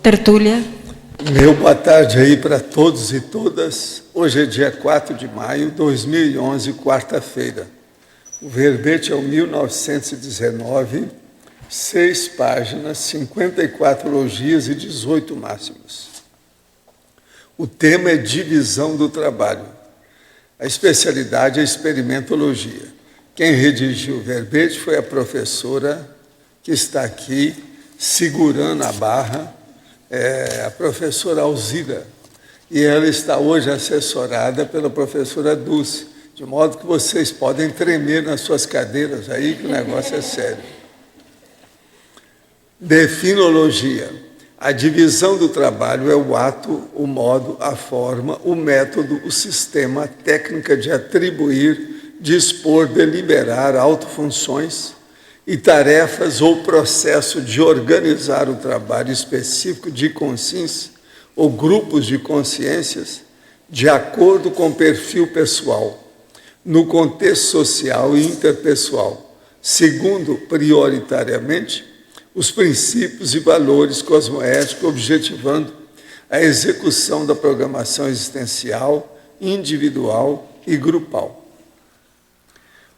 Tertúlia. Meu boa tarde aí para todos e todas. Hoje é dia 4 de maio de 2011, quarta-feira. O verbete é o 1919, 6 páginas, 54 elogios e 18 máximos. O tema é divisão do trabalho. A especialidade é experimentologia. Quem redigiu o verbete foi a professora que está aqui segurando a barra, a professora Alzira. E ela está hoje assessorada pela professora Dulce, de modo que vocês podem tremer nas suas cadeiras aí, que o negócio é sério. Definologia. A divisão do trabalho é o ato, o modo, a forma, o método, o sistema, a técnica de atribuir, dispor, deliberar autofunções e tarefas ou processo de organizar o trabalho específico de consciência ou grupos de consciências de acordo com o perfil pessoal, no contexto social e interpessoal, segundo prioritariamente os princípios e valores cosmoéticos, objetivando a execução da programação existencial, individual e grupal.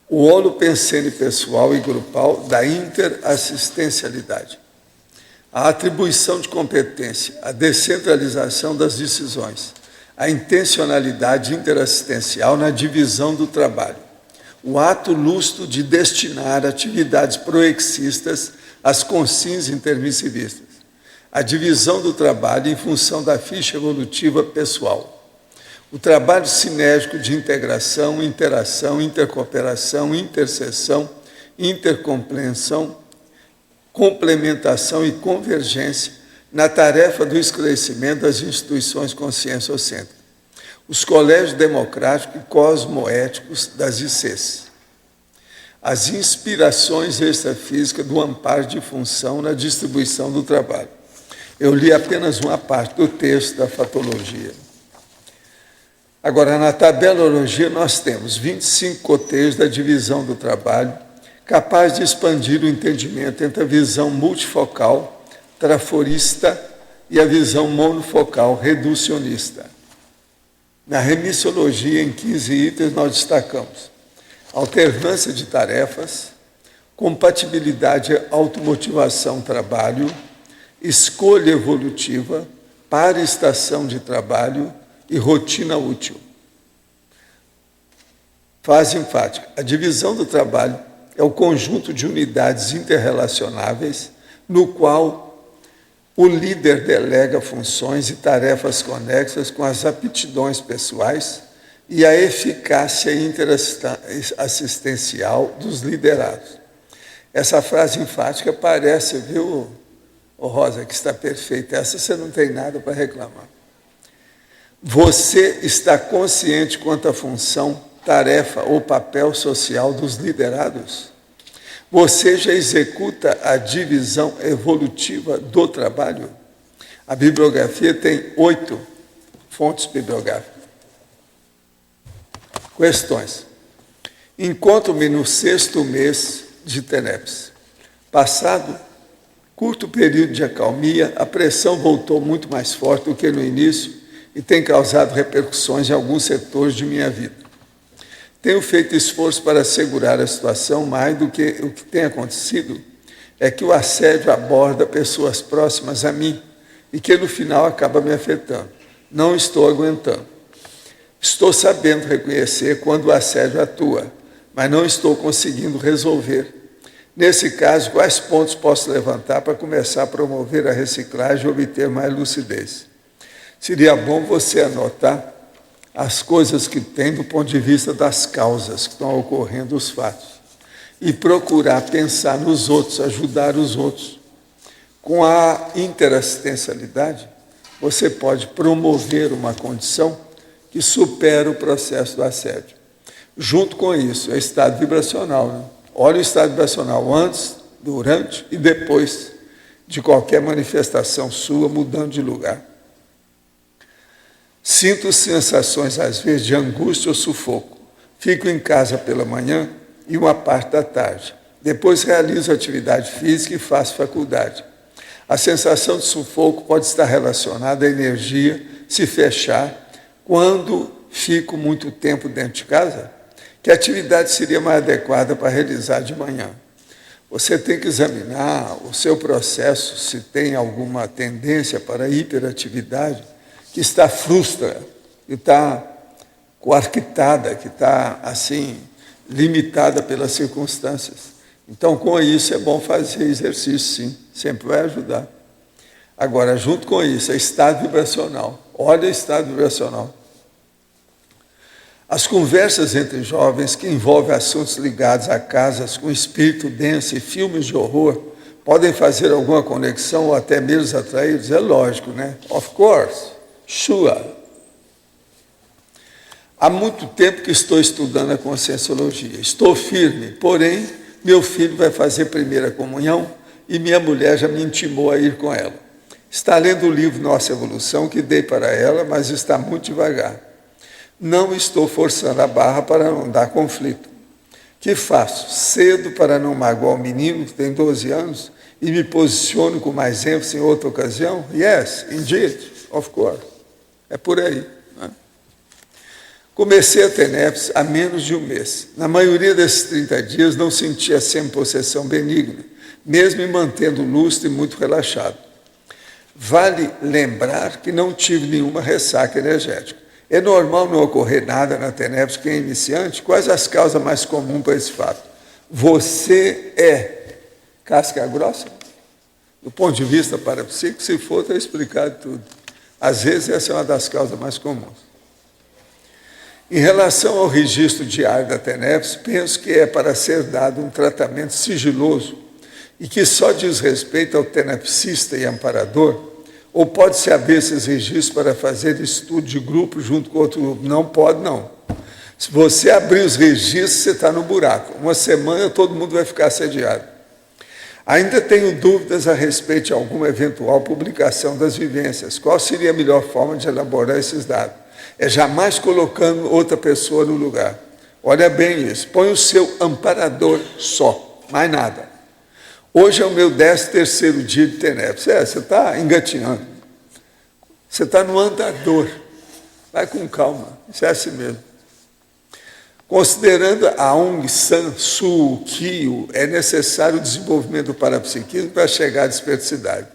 O holopensene pessoal e grupal da interassistencialidade. A atribuição de competência, a descentralização das decisões, a intencionalidade interassistencial na divisão do trabalho, o ato lustro de destinar atividades proexistas às consciências intermissivistas, a divisão do trabalho em função da ficha evolutiva pessoal, o trabalho sinérgico de integração, interação, intercooperação, interseção, intercompreensão, complementação e convergência na tarefa do esclarecimento das instituições conscienciocêntricas, os colégios democráticos e cosmoéticos das ICs, as inspirações extrafísicas do amparo de função na distribuição do trabalho. Eu li apenas uma parte do texto da fatologia. Agora, na tabelologia, nós temos 25 coteiros da divisão do trabalho, capaz de expandir o entendimento entre a visão multifocal, traforista, e a visão monofocal, reducionista. Na remissiologia, em 15 itens, nós destacamos alternância de tarefas, compatibilidade, automotivação, trabalho, escolha evolutiva, paraestação de trabalho e rotina útil. Fase enfática. A divisão do trabalho é o conjunto de unidades interrelacionáveis no qual o líder delega funções e tarefas conexas com as aptidões pessoais e a eficácia interassistencial dos liderados. Essa frase enfática parece, viu, Rosa, que está perfeita. Essa você não tem nada para reclamar. Você está consciente quanto à função, tarefa ou papel social dos liderados? Você já executa a divisão evolutiva do trabalho? A bibliografia tem 8 fontes bibliográficas. Questões. Encontro-me no 6º mês de TENEPS. Passado curto período de acalmia, a pressão voltou muito mais forte do que no início e tem causado repercussões em alguns setores de minha vida. Tenho feito esforço para assegurar a situação, mais do que o que tem acontecido é que o assédio aborda pessoas próximas a mim e que no final acaba me afetando. Não estou aguentando. Estou sabendo reconhecer quando o assédio atua, mas não estou conseguindo resolver. Nesse caso, quais pontos posso levantar para começar a promover a reciclagem e obter mais lucidez? Seria bom você anotar as coisas que tem do ponto de vista das causas que estão ocorrendo, os fatos, e procurar pensar nos outros, ajudar os outros. Com a interassistencialidade, você pode promover uma condição que supera o processo do assédio. Junto com isso, é o estado vibracional. Né? Olha o estado vibracional antes, durante e depois de qualquer manifestação sua mudando de lugar. Sinto sensações, às vezes, de angústia ou sufoco. Fico em casa pela manhã e uma parte da tarde. Depois realizo atividade física e faço faculdade. A sensação de sufoco pode estar relacionada à energia se fechar quando fico muito tempo dentro de casa. Que atividade seria mais adequada para realizar de manhã? Você tem que examinar o seu processo, se tem alguma tendência para hiperatividade, que está frustra, que está coarquitada, que está, assim, limitada pelas circunstâncias. Então, com isso, é bom fazer exercício, sim, sempre vai ajudar. Agora, junto com isso, é estado vibracional. Olha o estado vibracional. As conversas entre jovens que envolvem assuntos ligados a casas com espírito denso e filmes de horror podem fazer alguma conexão ou até mesmo atraídos? É lógico, né? Of course, sure. Há muito tempo que estou estudando a Conscienciologia. Estou firme, porém, meu filho vai fazer primeira comunhão e minha mulher já me intimou a ir com ela. Está lendo o livro Nossa Evolução, que dei para ela, mas está muito devagar. Não estou forçando a barra para não dar conflito. Que faço? Cedo para não magoar o menino que tem 12 anos e me posiciono com mais ênfase em outra ocasião? Yes, indeed, of course. É por aí. Né? Comecei a TENEPS há menos de um mês. Na maioria desses 30 dias não senti a semi-possessão benigna, mesmo me mantendo lúcido e muito relaxado. Vale lembrar que não tive nenhuma ressaca energética. É normal não ocorrer nada na TENEPS quem é iniciante? Quais as causas mais comuns para esse fato? Você é casca grossa? Do ponto de vista parapsíquico, se for, está explicado tudo. Às vezes, essa é uma das causas mais comuns. Em relação ao registro diário da TENEPS, penso que é para ser dado um tratamento sigiloso e que só diz respeito ao tenepsista e amparador. Ou pode-se abrir esses registros para fazer estudo de grupo junto com outro grupo? Não pode, não. Se você abrir os registros, você está no buraco. Uma semana todo mundo vai ficar assediado. Ainda tenho dúvidas a respeito de alguma eventual publicação das vivências. Qual seria a melhor forma de elaborar esses dados? É jamais colocando outra pessoa no lugar. Olha bem isso. Põe o seu amparador só, mais nada. Hoje é o meu 13º dia de TENEPS. Você está engatinhando. Você está no andador. Vai com calma. Isso é assim mesmo. Considerando a Aung San Suu Kyi, é necessário o desenvolvimento do parapsiquismo para chegar à desperticidade.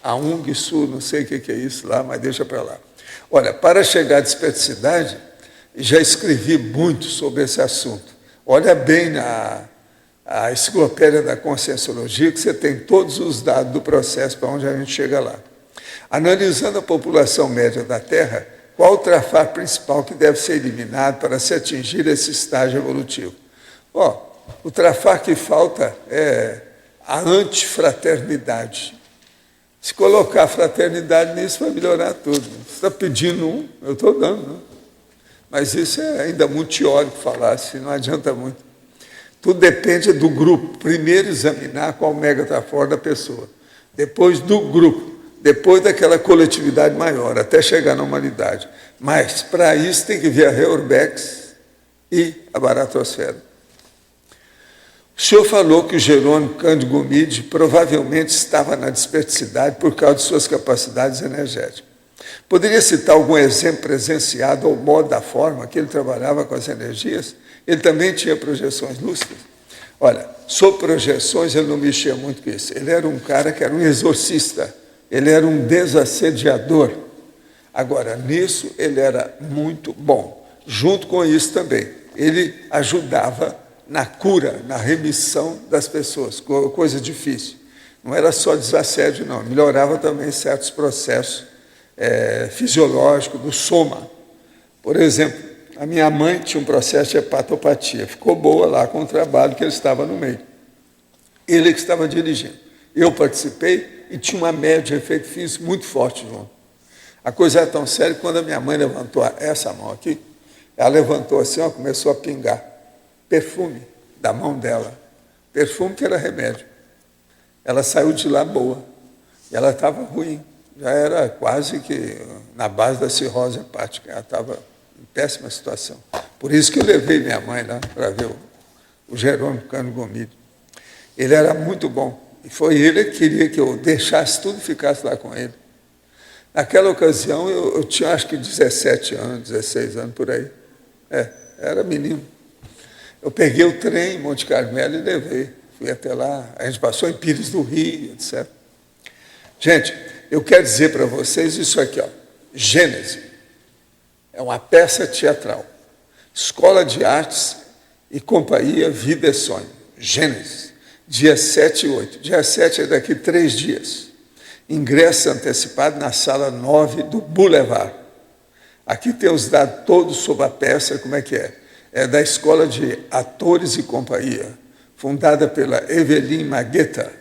A Aung Suu, não sei o que é isso lá, mas deixa para lá. Olha, para chegar à desperticidade, já escrevi muito sobre esse assunto. Olha bem a enciclopédia da Conscienciologia, que você tem todos os dados do processo para onde a gente chega lá. Analisando a população média da Terra, qual o trafar principal que deve ser eliminado para se atingir esse estágio evolutivo? O trafar que falta é a antifraternidade. Se colocar fraternidade nisso, vai melhorar tudo. Você está pedindo um, eu estou dando. Né? Mas isso é ainda muito teórico falar, assim, não adianta muito. Tudo depende do grupo. Primeiro examinar qual mega está fora da pessoa. Depois do grupo. Depois daquela coletividade maior, até chegar na humanidade. Mas, para isso, tem que ver a Reurbex e a baratosfera. O senhor falou que o Jerônimo Cândido Gomide provavelmente estava na desperticidade por causa de suas capacidades energéticas. Poderia citar algum exemplo presenciado ou modo da forma que ele trabalhava com as energias? Ele também tinha projeções lúcidas? Olha, sobre projeções ele não mexia muito com isso. Ele era um cara que era um exorcista. Ele era um desassediador. Agora, nisso ele era muito bom. Junto com isso também, ele ajudava na cura, na remissão das pessoas, coisa difícil. Não era só desassédio, não. Melhorava também certos processos fisiológicos do soma. Por exemplo, a minha mãe tinha um processo de hepatopatia. Ficou boa lá com o trabalho que ele estava no meio. Ele que estava dirigindo. Eu participei e tinha uma média de efeito físico muito forte junto. A coisa era tão séria que quando a minha mãe levantou essa mão aqui, ela levantou assim, começou a pingar perfume da mão dela. Perfume que era remédio. Ela saiu de lá boa. E ela estava ruim. Já era quase que na base da cirrose hepática. Ela estava em péssima situação. Por isso que eu levei minha mãe lá para ver o Jerônimo Cândido Gomide. Ele era muito bom. E foi ele que queria que eu deixasse tudo e ficasse lá com ele. Naquela ocasião, eu tinha acho que 17 anos, 16 anos, por aí. Era menino. Eu peguei o trem em Monte Carmelo e levei. Fui até lá, a gente passou em Pires do Rio, etc. Gente, eu quero dizer para vocês isso aqui, ó. Gênese. É uma peça teatral. Escola de Artes e Companhia Vida e Sonho. Gênese. Dia 7 e 8. Dia 7 é daqui 3 dias. Ingresso antecipado na sala 9 do Boulevard. Aqui tem os dados todos sobre a peça, como é que é. É da Escola de Atores e Companhia, fundada pela Evelyn Magueta,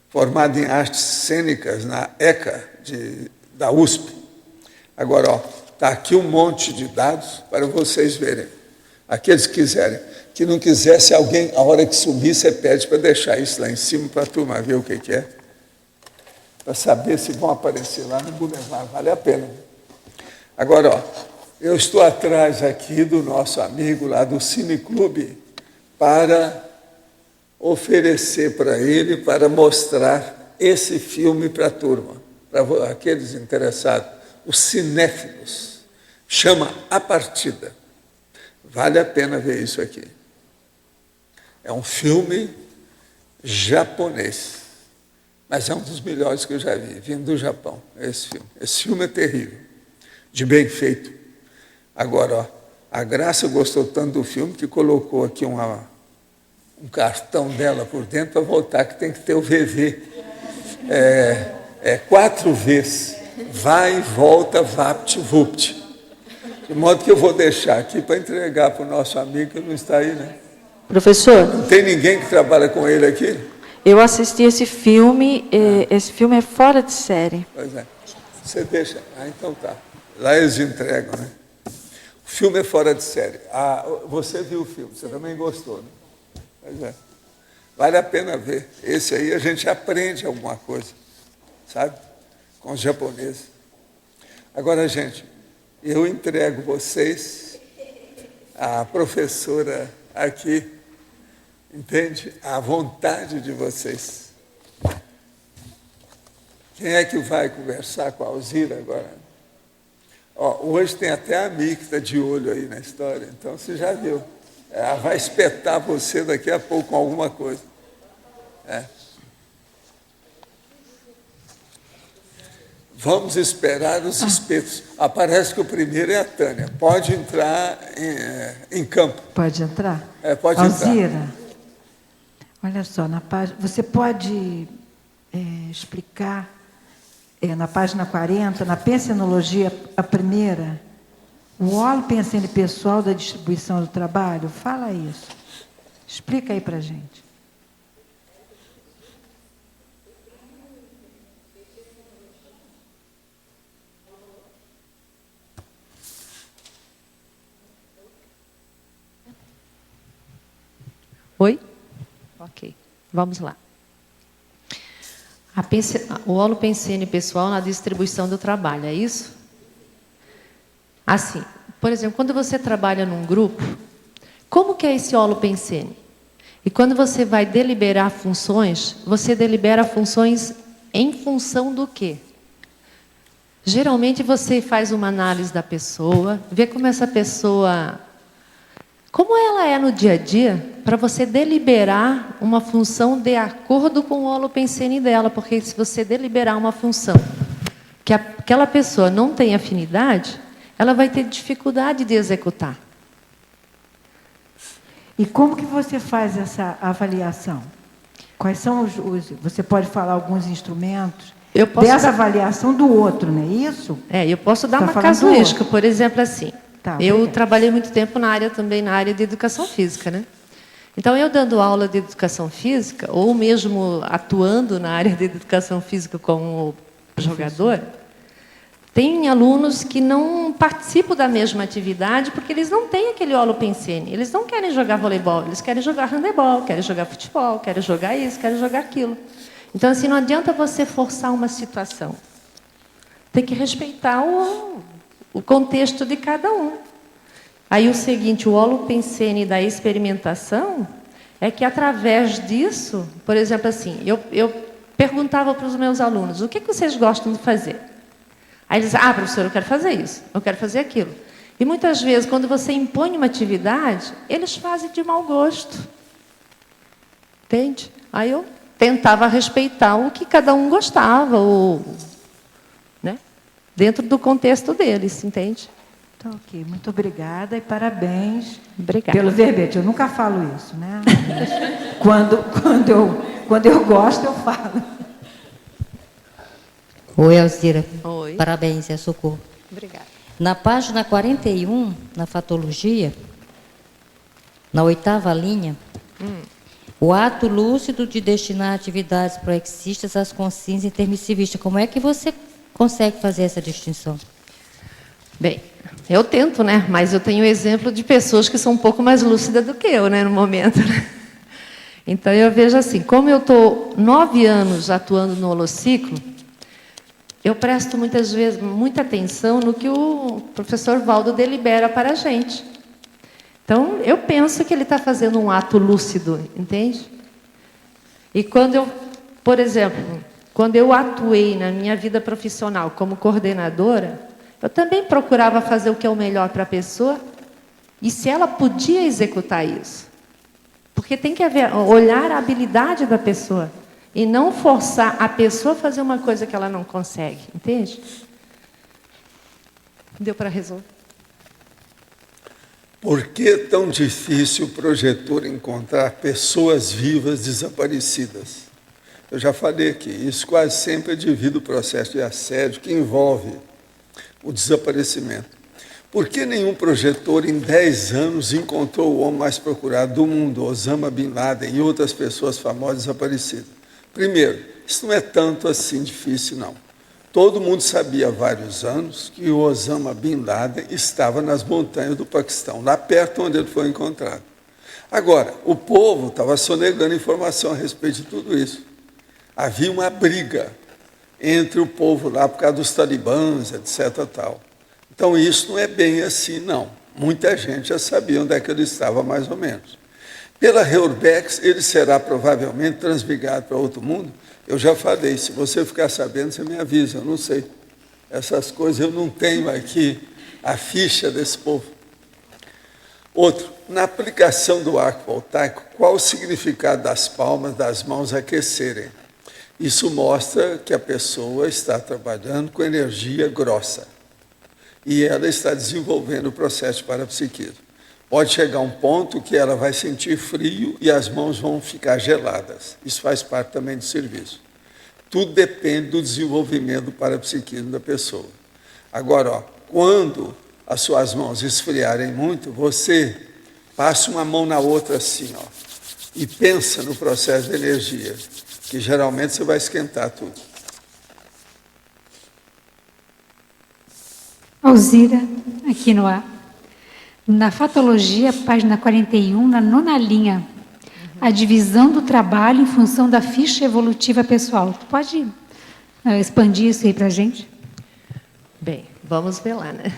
formada em artes cênicas na ECA da USP. Agora, está aqui um monte de dados para vocês verem. Aqueles que quiserem. Que não quisesse, alguém, a hora que subir, você pede para deixar isso lá em cima para a turma ver o que é. Para saber se vão aparecer lá no Boulevard. Vale a pena. Agora, eu estou atrás aqui do nosso amigo lá do Cineclube para oferecer para ele, para mostrar esse filme para a turma, para aqueles interessados, os cinéfilos. Chama A Partida. Vale a pena ver isso aqui. É um filme japonês, mas é um dos melhores que eu já vi, vindo do Japão, esse filme. Esse filme é terrível, de bem feito. Agora, a Graça gostou tanto do filme que colocou aqui um cartão dela por dentro para voltar, que tem que ter o VV. 4 vezes. Vai, volta, vapt-vupt. De modo que eu vou deixar aqui para entregar para o nosso amigo que não está aí, né? Professor? Não tem ninguém que trabalha com ele aqui? Eu assisti esse filme é fora de série. Pois é. Você deixa. Então tá. Lá eles entregam, né? O filme é fora de série. Você viu o filme, você também gostou, né? Pois é. Vale a pena ver. Esse aí a gente aprende alguma coisa, sabe? Com os japoneses. Agora, gente, eu entrego vocês à professora aqui, entende? À vontade de vocês. Quem é que vai conversar com a Alzira agora? Hoje tem até a Mi que está de olho aí na história, então você já viu. Ela vai espetar você daqui a pouco com alguma coisa. Vamos esperar os espetos. Parece que o primeiro é a Tânia. Pode entrar em campo. Pode entrar? Pode Alzira, entrar. Olha só, você pode explicar, na página 40, na pensenologia, a primeira, o óleo pensene pessoal da distribuição do trabalho? Fala isso. Explica aí para a gente. Oi? Ok, vamos lá. O óleo pensene pessoal na distribuição do trabalho, é isso? Assim, por exemplo, quando você trabalha num grupo, como que é esse óleo pensene? E quando você vai deliberar funções, você delibera funções em função do quê? Geralmente você faz uma análise da pessoa, vê como essa pessoa... Como ela é no dia a dia, para você deliberar uma função de acordo com o holopensene dela, porque se você deliberar uma função que aquela pessoa não tem afinidade, ela vai ter dificuldade de executar. E como que você faz essa avaliação? Quais são você pode falar alguns instrumentos dessa avaliação do outro, não é isso? Eu posso dar uma casuística, por exemplo, assim. Eu trabalhei muito tempo na área de educação física, né? Então, eu dando aula de educação física, ou mesmo atuando na área de educação física como jogador, tem alunos que não participam da mesma atividade porque eles não têm aquele holopensene. Eles não querem jogar voleibol, eles querem jogar handebol, querem jogar futebol, querem jogar isso, querem jogar aquilo. Então, assim, não adianta você forçar uma situação. Tem que respeitar o contexto de cada um. Aí o seguinte, o holopensene da experimentação é que através disso, por exemplo, assim, eu perguntava para os meus alunos, o que vocês gostam de fazer? Aí eles diziam, professor, eu quero fazer isso, eu quero fazer aquilo. E muitas vezes, quando você impõe uma atividade, eles fazem de mau gosto. Entende? Aí eu tentava respeitar o que cada um gostava, ou, né? Dentro do contexto deles, entende? Então, ok, muito obrigada e parabéns. Obrigada. Pelo verbete. Eu nunca falo isso, né? quando eu gosto, eu falo. Oi, Alzira. Oi. Parabéns, é Socorro. Obrigada. Na página 41, na fatologia, na 8ª linha, o ato lúcido de destinar atividades proexistas às consciências intermissivistas. Como é que você consegue fazer essa distinção? Bem, eu tento, né? Mas eu tenho exemplo de pessoas que são um pouco mais lúcidas do que eu, né, no momento. Então, eu vejo assim, como eu estou 9 anos atuando no holociclo, eu presto muitas vezes muita atenção no que o professor Valdo delibera para a gente. Então, eu penso que ele está fazendo um ato lúcido, entende? E quando eu, por exemplo, quando eu atuei na minha vida profissional como coordenadora, eu também procurava fazer o que é o melhor para a pessoa e se ela podia executar isso. Porque tem que olhar a habilidade da pessoa e não forçar a pessoa a fazer uma coisa que ela não consegue, entende? Deu para resolver? Por que é tão difícil o projetor encontrar pessoas vivas desaparecidas? Eu já falei aqui, isso quase sempre é devido ao processo de assédio que envolve o desaparecimento. Por que nenhum projetor em 10 anos encontrou o homem mais procurado do mundo, Osama Bin Laden e outras pessoas famosas desaparecidas? Primeiro, isso não é tanto assim difícil, não. Todo mundo sabia há vários anos que o Osama Bin Laden estava nas montanhas do Paquistão, lá perto onde ele foi encontrado. Agora, o povo estava sonegando informação a respeito de tudo isso. Havia uma briga entre o povo lá por causa dos talibãs, etc. Tal. Então, isso não é bem assim, não. Muita gente já sabia onde é que ele estava, mais ou menos. Pela Reurbex, ele será provavelmente transmigrado para outro mundo. Eu já falei, se você ficar sabendo, você me avisa, eu não sei. Essas coisas eu não tenho aqui a ficha desse povo. Outro, na aplicação do arco voltaico, qual o significado das palmas das mãos aquecerem? Isso mostra que a pessoa está trabalhando com energia grossa e ela está desenvolvendo o processo de parapsiquismo. Pode chegar um ponto que ela vai sentir frio e as mãos vão ficar geladas. Isso faz parte também do serviço. Tudo depende do desenvolvimento do parapsiquismo da pessoa. Agora, quando as suas mãos esfriarem muito, você passa uma mão na outra assim, e pensa no processo de energia, que geralmente você vai esquentar tudo. Alzira, aqui no ar. Na fatologia, página 41, na 9ª linha, a divisão do trabalho em função da ficha evolutiva pessoal. Tu pode expandir isso aí para a gente? Bem, vamos ver lá, né?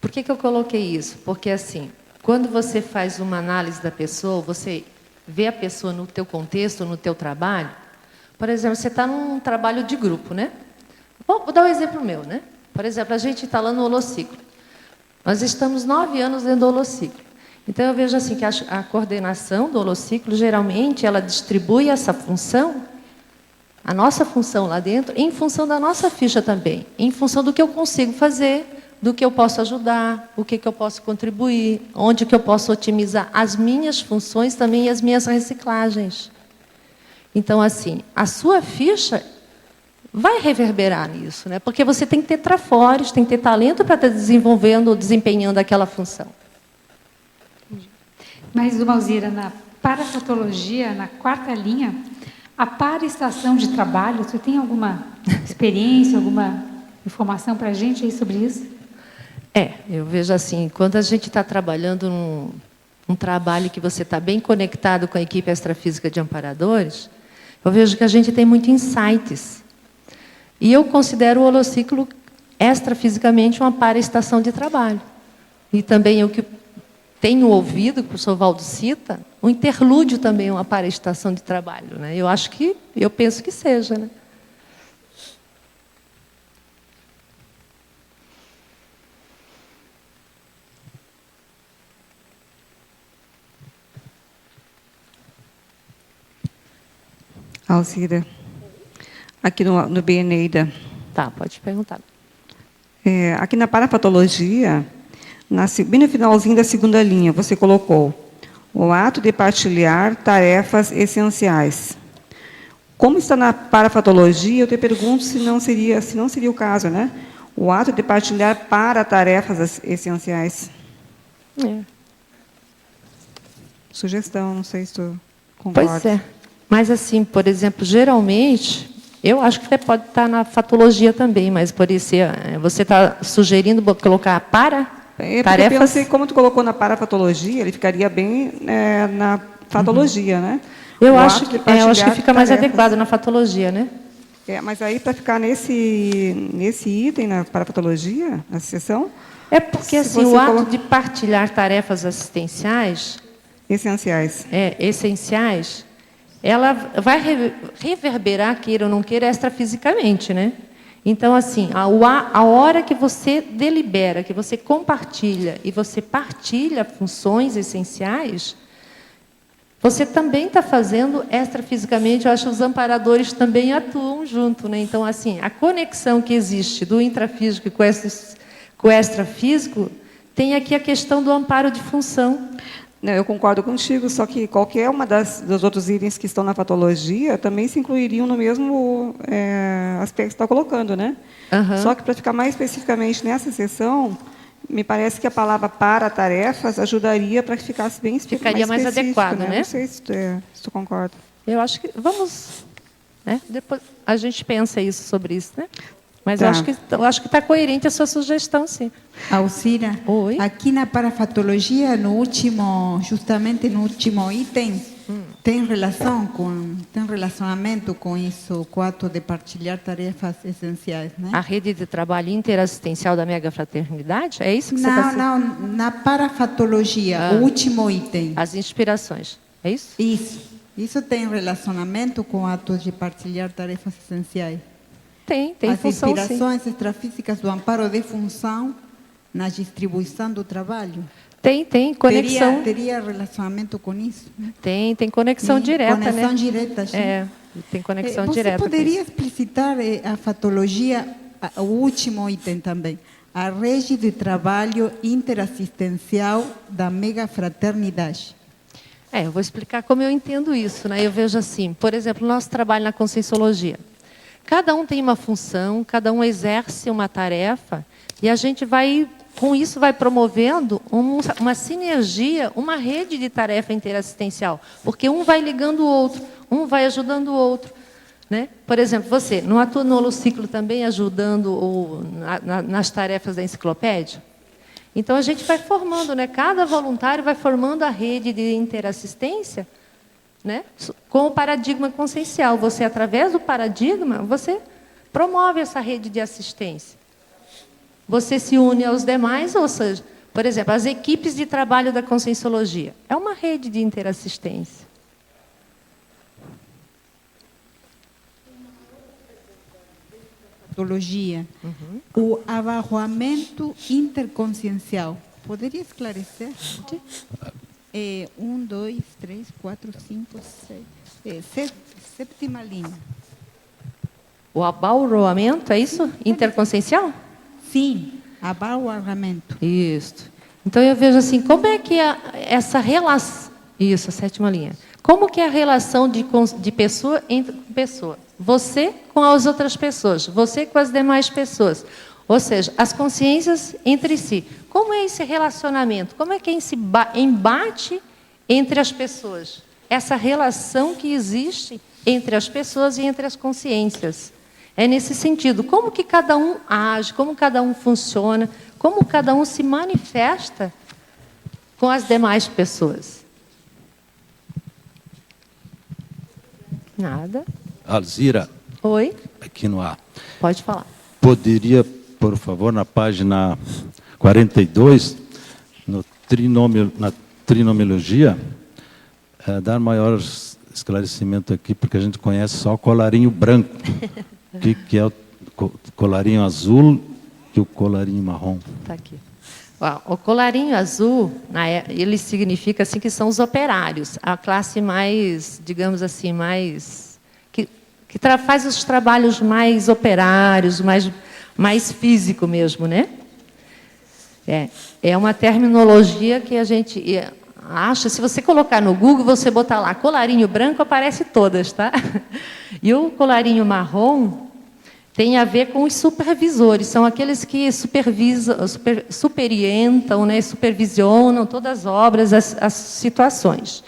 Por que eu coloquei isso? Porque, assim, quando você faz uma análise da pessoa, você vê a pessoa no teu contexto, no teu trabalho. Por exemplo, você está num trabalho de grupo, né? Vou dar um exemplo meu, né? Por exemplo, a gente está lá no holociclo. Nós estamos 9 anos dentro do holociclo. Então, eu vejo assim que a coordenação do holociclo, geralmente, ela distribui essa função, a nossa função lá dentro, em função da nossa ficha também, em função do que eu consigo fazer, do que eu posso ajudar, o que eu posso contribuir, onde que eu posso otimizar as minhas funções também e as minhas reciclagens. Então, assim, a sua ficha vai reverberar nisso, né? Porque você tem que ter trafores, tem que ter talento para estar desenvolvendo ou desempenhando aquela função. Mais uma, Alzira, na parafatologia, na 4ª linha, a paraestação de trabalho, você tem alguma experiência, alguma informação para a gente aí sobre isso? Eu vejo assim, quando a gente está trabalhando num trabalho que você está bem conectado com a equipe extrafísica de amparadores, eu vejo que a gente tem muito insights. E eu considero o holociclo extrafisicamente uma paraestação de trabalho. E também o que tem o ouvido, que o professor Valdo cita, o interlúdio também é uma paraestação de trabalho, né? Eu penso que seja, né? Alzira, aqui no BNEIDA. Tá, pode perguntar. Aqui na parapatologia, bem no finalzinho da segunda linha, você colocou o ato de partilhar tarefas essenciais. Como está na parapatologia, eu te pergunto se não seria o caso, né? O ato de partilhar para tarefas essenciais. Sugestão, não sei se tu concorda. Pois é. Mas, assim, por exemplo, geralmente, eu acho que pode estar na fatologia também, mas por isso você está sugerindo colocar para tarefas? Eu pensei, como tu colocou na parapatologia, ele ficaria bem na patologia, né? Eu acho que fica mais adequado na fatologia, né? Mas aí, para ficar nesse item, na parapatologia, na seção... É porque, assim, o ato de partilhar tarefas assistenciais... Essenciais. Essenciais... ela vai reverberar, queira ou não queira, extrafisicamente, né? Então, assim, a hora que você delibera, que você compartilha e você partilha funções essenciais, você também está fazendo extrafisicamente. Eu acho que os amparadores também atuam junto, né? Então, assim, a conexão que existe do intrafísico com o extrafísico tem aqui a questão do amparo de função. Não, eu concordo contigo, só que qualquer uma dos outros itens que estão na patologia também se incluiriam no mesmo aspecto que você está colocando, né? Só que, para ficar mais especificamente nessa sessão, me parece que a palavra para tarefas ajudaria para que ficasse bem específico. Ficaria mais adequado, né? Não sei se tu concorda. Eu acho que... Vamos... né? Depois a gente pensa sobre isso, né? Mas tá. eu acho que está coerente a sua sugestão, sim. Alzira, aqui na parafatologia, justamente no último item, tem relacionamento com isso, com o ato de partilhar tarefas essenciais, né? A rede de trabalho interassistencial da Mega Fraternidade? É isso que você está... Não, na parafatologia, o último item. As inspirações, é isso? Isso tem relacionamento com o ato de partilhar tarefas essenciais? Tem função, sim. As inspirações extrafísicas do amparo de função na distribuição do trabalho? Tem conexão. Teria relacionamento com isso? Né? Tem conexão direta, né? Conexão direta, sim. Tem conexão direta. Você poderia explicitar a fatologia, o último item também, a rede de trabalho interassistencial da Mega Fraternidade? Eu vou explicar como eu entendo isso, né? Eu vejo assim, por exemplo, nosso trabalho na Conscienciologia. Cada um tem uma função, cada um exerce uma tarefa, e a gente com isso vai promovendo uma sinergia, uma rede de tarefa interassistencial, porque um vai ligando o outro, um vai ajudando o outro, né? Por exemplo, você não atua no holociclo também ajudando nas tarefas da enciclopédia? Então a gente vai formando, né? Cada voluntário vai formando a rede de interassistência, né? Com o paradigma consciencial. Você, através do paradigma, você promove essa rede de assistência. Você se une aos demais, ou seja, por exemplo, as equipes de trabalho da Conscienciologia. É uma rede de interassistência. Patologia. O abarroamento interconsciencial. Poderia esclarecer? 1, 2, 3, 4, 5, 6. Sétima linha. O abarroamento, é isso? Interconsciencial? Sim, abarroamento. Isso. Então eu vejo assim, como é que essa relação... Isso, a sétima linha. Como que é a relação de pessoa entre pessoa? Você com as outras pessoas, você com as demais pessoas. Ou seja, as consciências entre si. Como é esse relacionamento? Como é que é esse embate entre as pessoas? Essa relação que existe entre as pessoas e entre as consciências. É nesse sentido. Como que cada um age, como cada um funciona, como cada um se manifesta com as demais pessoas. Nada. Alzira. Oi. Aqui no ar. Pode falar. Poderia, por favor, na página 42, no na trinomiologia, dar maior esclarecimento aqui, porque a gente conhece só o colarinho branco, que é o colarinho azul e o colarinho marrom. Tá aqui. O colarinho azul, ele significa assim que são os operários, a classe mais, digamos assim, mais que faz os trabalhos mais operários, mais físico mesmo, né? É uma terminologia que a gente acha, se você colocar no Google, você botar lá colarinho branco, aparece todas, tá? E o colarinho marrom tem a ver com os supervisores, são aqueles que superientam, né, supervisionam todas as obras, as situações.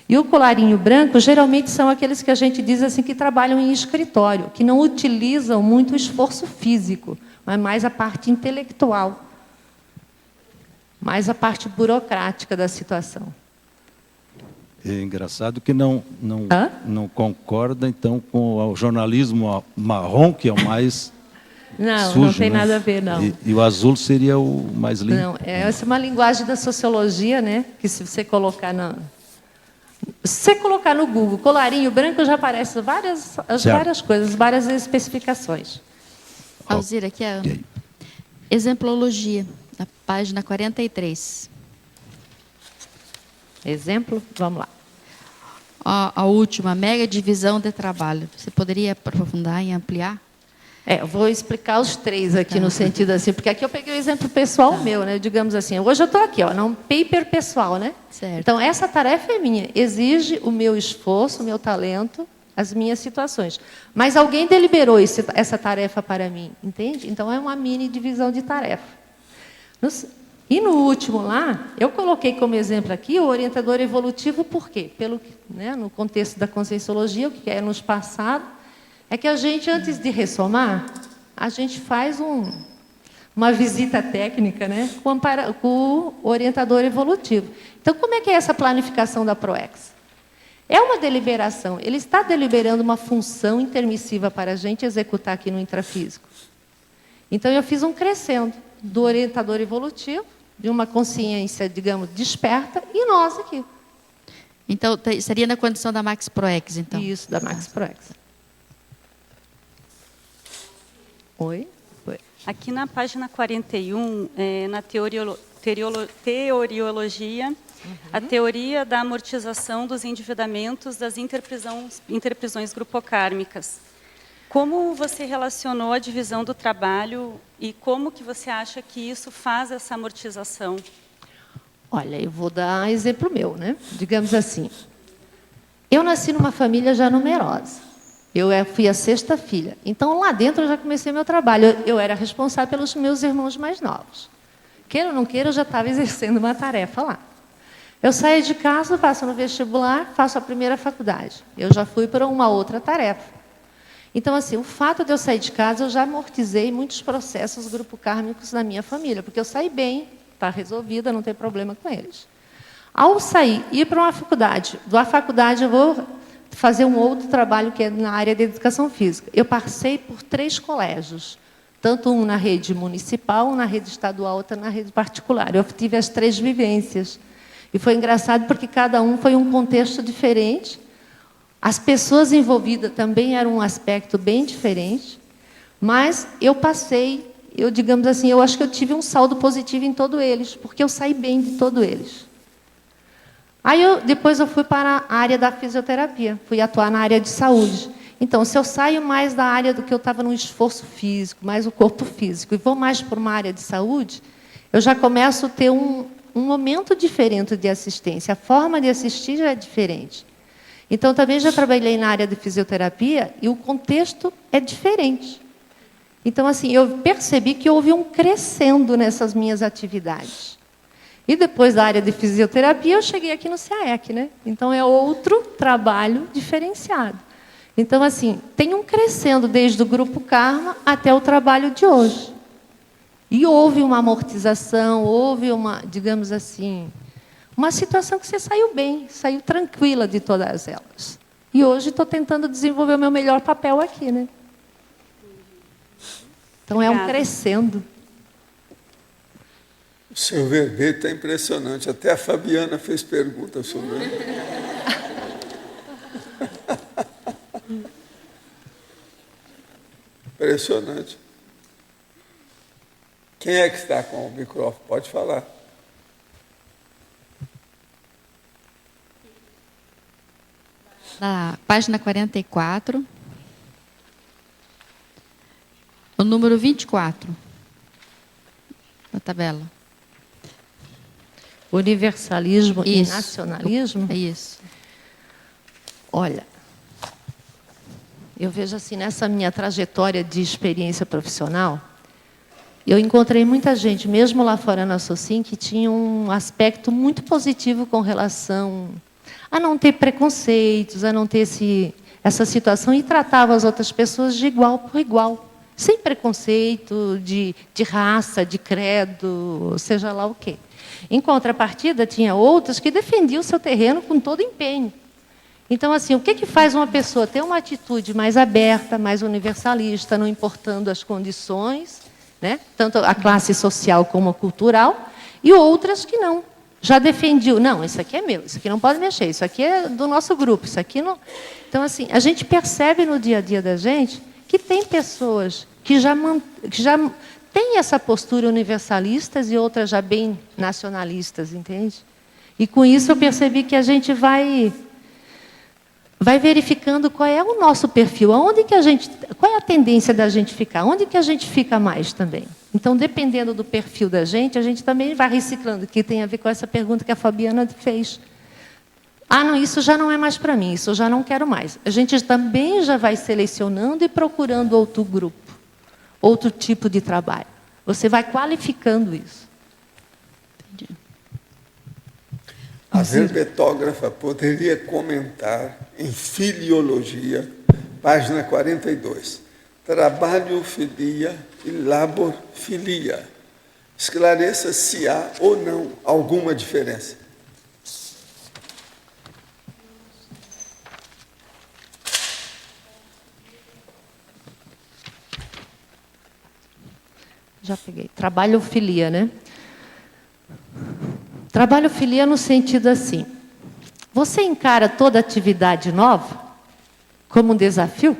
E o colarinho branco, geralmente, são aqueles que a gente diz assim que trabalham em escritório, que não utilizam muito o esforço físico, mas mais a parte intelectual, mais a parte burocrática da situação. É engraçado que não concorda, então, com o jornalismo marrom, que é o mais sujo, não tem né? nada a ver, não. E o azul seria o mais limpo. Não, essa é uma linguagem da sociologia, né? Que se você colocar no Google, colarinho branco, já aparecem várias coisas, várias especificações. Alzira, aqui é exemplologia, na página 43. Exemplo? Vamos lá. A última, mega divisão de trabalho. Você poderia aprofundar e ampliar? Eu vou explicar os três aqui, no sentido assim, porque aqui eu peguei o exemplo pessoal meu, né? Digamos assim, hoje eu estou aqui, num paper pessoal, né? Certo. Então, essa tarefa é minha, exige o meu esforço, o meu talento, as minhas situações. Mas alguém deliberou essa tarefa para mim, entende? Então, é uma mini divisão de tarefa. E no último lá, eu coloquei como exemplo aqui o orientador evolutivo, por quê? No contexto da conscienciologia, o que é nos passado, é que a gente, antes de ressomar, a gente faz uma visita técnica, né, com o orientador evolutivo. Então, como é que é essa planificação da PROEX? É uma deliberação, ele está deliberando uma função intermissiva para a gente executar aqui no intrafísico. Então, eu fiz um crescendo do orientador evolutivo, de uma consciência, digamos, desperta, e nós aqui. Então, seria na condição da Max Proex, então? Isso, da Max Proex. Oi? Aqui na página 41, na teoriologia, a teoria da amortização dos endividamentos das interprisões grupocármicas. Como você relacionou a divisão do trabalho e como que você acha que isso faz essa amortização? Olha, eu vou dar exemplo meu, né? Digamos assim, eu nasci numa família já numerosa. Eu fui a 6ª filha. Então, lá dentro, eu já comecei meu trabalho. Eu era responsável pelos meus irmãos mais novos. Queira ou não queira, eu já estava exercendo uma tarefa lá. Eu saí de casa, passo no vestibular, faço a primeira faculdade. Eu já fui para uma outra tarefa. Então, assim, o fato de eu sair de casa, eu já amortizei muitos processos grupocármicos na minha família, porque eu saí bem, está resolvida, não tem problema com eles. Ao sair, ir para uma faculdade, da faculdade eu vou fazer um outro trabalho que é na área de educação física. Eu passei por 3 colégios, tanto um na rede municipal, um na rede estadual, outro na rede particular. Eu tive as 3 vivências. E foi engraçado porque cada um foi um contexto diferente. As pessoas envolvidas também eram um aspecto bem diferente, mas eu passei, digamos assim, eu acho que eu tive um saldo positivo em todos eles, porque eu saí bem de todos eles. Aí, depois eu fui para a área da fisioterapia, fui atuar na área de saúde. Então, se eu saio mais da área do que eu estava no esforço físico, mais o corpo físico, e vou mais para uma área de saúde, eu já começo a ter um momento diferente de assistência, a forma de assistir já é diferente. Então, também já trabalhei na área de fisioterapia e o contexto é diferente. Então, assim, eu percebi que houve um crescendo nessas minhas atividades. E depois da área de fisioterapia, eu cheguei aqui no CAEC, né? Então, é outro trabalho diferenciado. Então, assim, tem um crescendo desde o Grupo Karma até o trabalho de hoje. E houve uma amortização, houve uma, digamos assim, uma situação que você saiu bem, saiu tranquila de todas elas. E hoje estou tentando desenvolver o meu melhor papel aqui, né? Então, é um crescendo. seu verbete está impressionante. Até a Fabiana fez pergunta sobre ele. Impressionante. Quem é que está com o microfone? Pode falar. Na página 44, o número 24, na tabela. Universalismo e Isso. nacionalismo? É isso. Olha, eu vejo assim, nessa minha trajetória de experiência profissional, eu encontrei muita gente, mesmo lá fora na Socin, que tinha um aspecto muito positivo com relação a não ter preconceitos, a não ter essa situação, e tratava as outras pessoas de igual por igual, sem preconceito de raça, de credo, seja lá o quê. Em contrapartida, tinha outros que defendiam o seu terreno com todo empenho. Então, assim, o que faz uma pessoa ter uma atitude mais aberta, mais universalista, não importando as condições, né? Tanto a classe social como a cultural, e outras que não. Já defendiam, não, isso aqui é meu, isso aqui não pode mexer, isso aqui é do nosso grupo, isso aqui não... Então, assim, a gente percebe no dia a dia da gente que tem pessoas que já têm essa postura universalistas e outras já bem nacionalistas, entende? E com isso eu percebi que a gente vai verificando qual é o nosso perfil, qual é a tendência da gente ficar, onde que a gente fica mais também. Então, dependendo do perfil da gente, a gente também vai reciclando, que tem a ver com essa pergunta que a Fabiana fez. Ah, não, isso já não é mais para mim, isso eu já não quero mais. A gente também já vai selecionando e procurando outro grupo, outro tipo de trabalho. Você vai qualificando isso. Entendi. A verbetógrafa poderia comentar em Filiologia, página 42. Trabalho-filia e labor-filia. Esclareça se há ou não alguma diferença. Já peguei. Trabalho-filia, né? Trabalho-filia no sentido assim, você encara toda atividade nova como um desafio?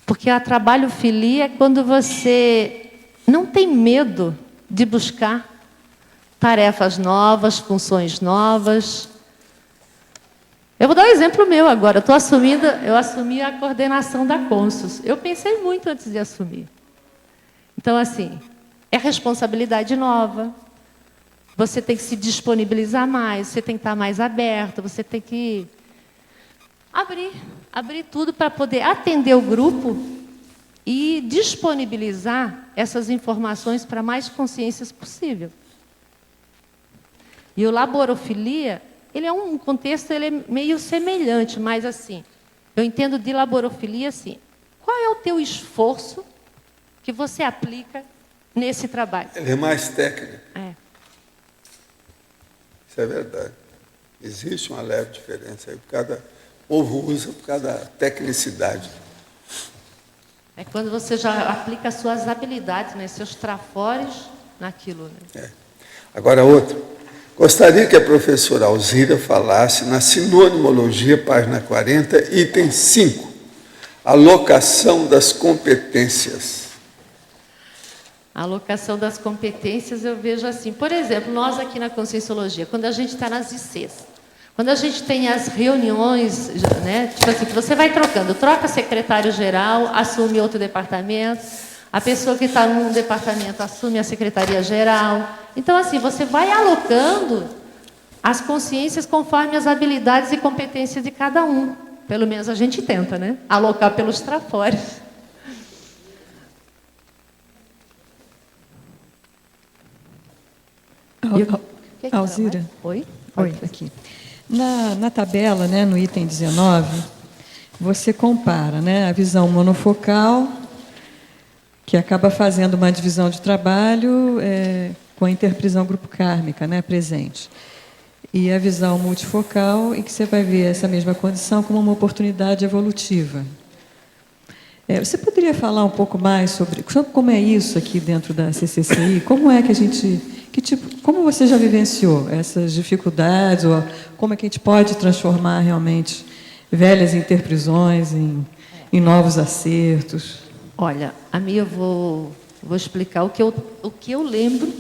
Porque a trabalho-filia é quando você não tem medo de buscar tarefas novas, funções novas. Eu vou dar um exemplo meu agora. Eu assumi a coordenação da Consus. Eu pensei muito antes de assumir. Então, assim, é responsabilidade nova. Você tem que se disponibilizar mais, você tem que estar mais aberto, você tem que abrir tudo para poder atender o grupo e disponibilizar essas informações para mais consciências possível. E o laborofilia, ele é um contexto, ele é meio semelhante, mas assim, eu entendo de laborofilia assim, qual é o teu esforço que você aplica nesse trabalho? Ele é mais técnico. É. Isso é verdade. Existe uma leve diferença aí, cada povo usa por causa da tecnicidade. É quando você já aplica as suas habilidades, né, seus trafores naquilo. Né? É. Agora, outro. Gostaria que a professora Alzira falasse na sinonimologia, página 40, item 5, alocação das competências. A alocação das competências eu vejo assim. Por exemplo, nós aqui na Conscienciologia, quando a gente está nas ICs, quando a gente tem as reuniões, né, tipo assim, que você vai trocando, troca secretário-geral, assume outro departamento, a pessoa que está num departamento assume a secretaria-geral. Então, assim, você vai alocando as consciências conforme as habilidades e competências de cada um. Pelo menos a gente tenta, né? Alocar pelos trafores. Alzira? Oi? Oi, aqui. Na tabela, né, no item 19, você compara, né, a visão monofocal, que acaba fazendo uma divisão de trabalho com a interprisão grupo kármica, né, presente. E a visão multifocal, em que você vai ver essa mesma condição como uma oportunidade evolutiva. Você poderia falar um pouco mais sobre como é isso aqui dentro da CCCI? Como é que a gente... como você já vivenciou essas dificuldades? Ou como é que a gente pode transformar realmente velhas interprisões em novos acertos? Olha, a minha eu vou explicar o que eu lembro,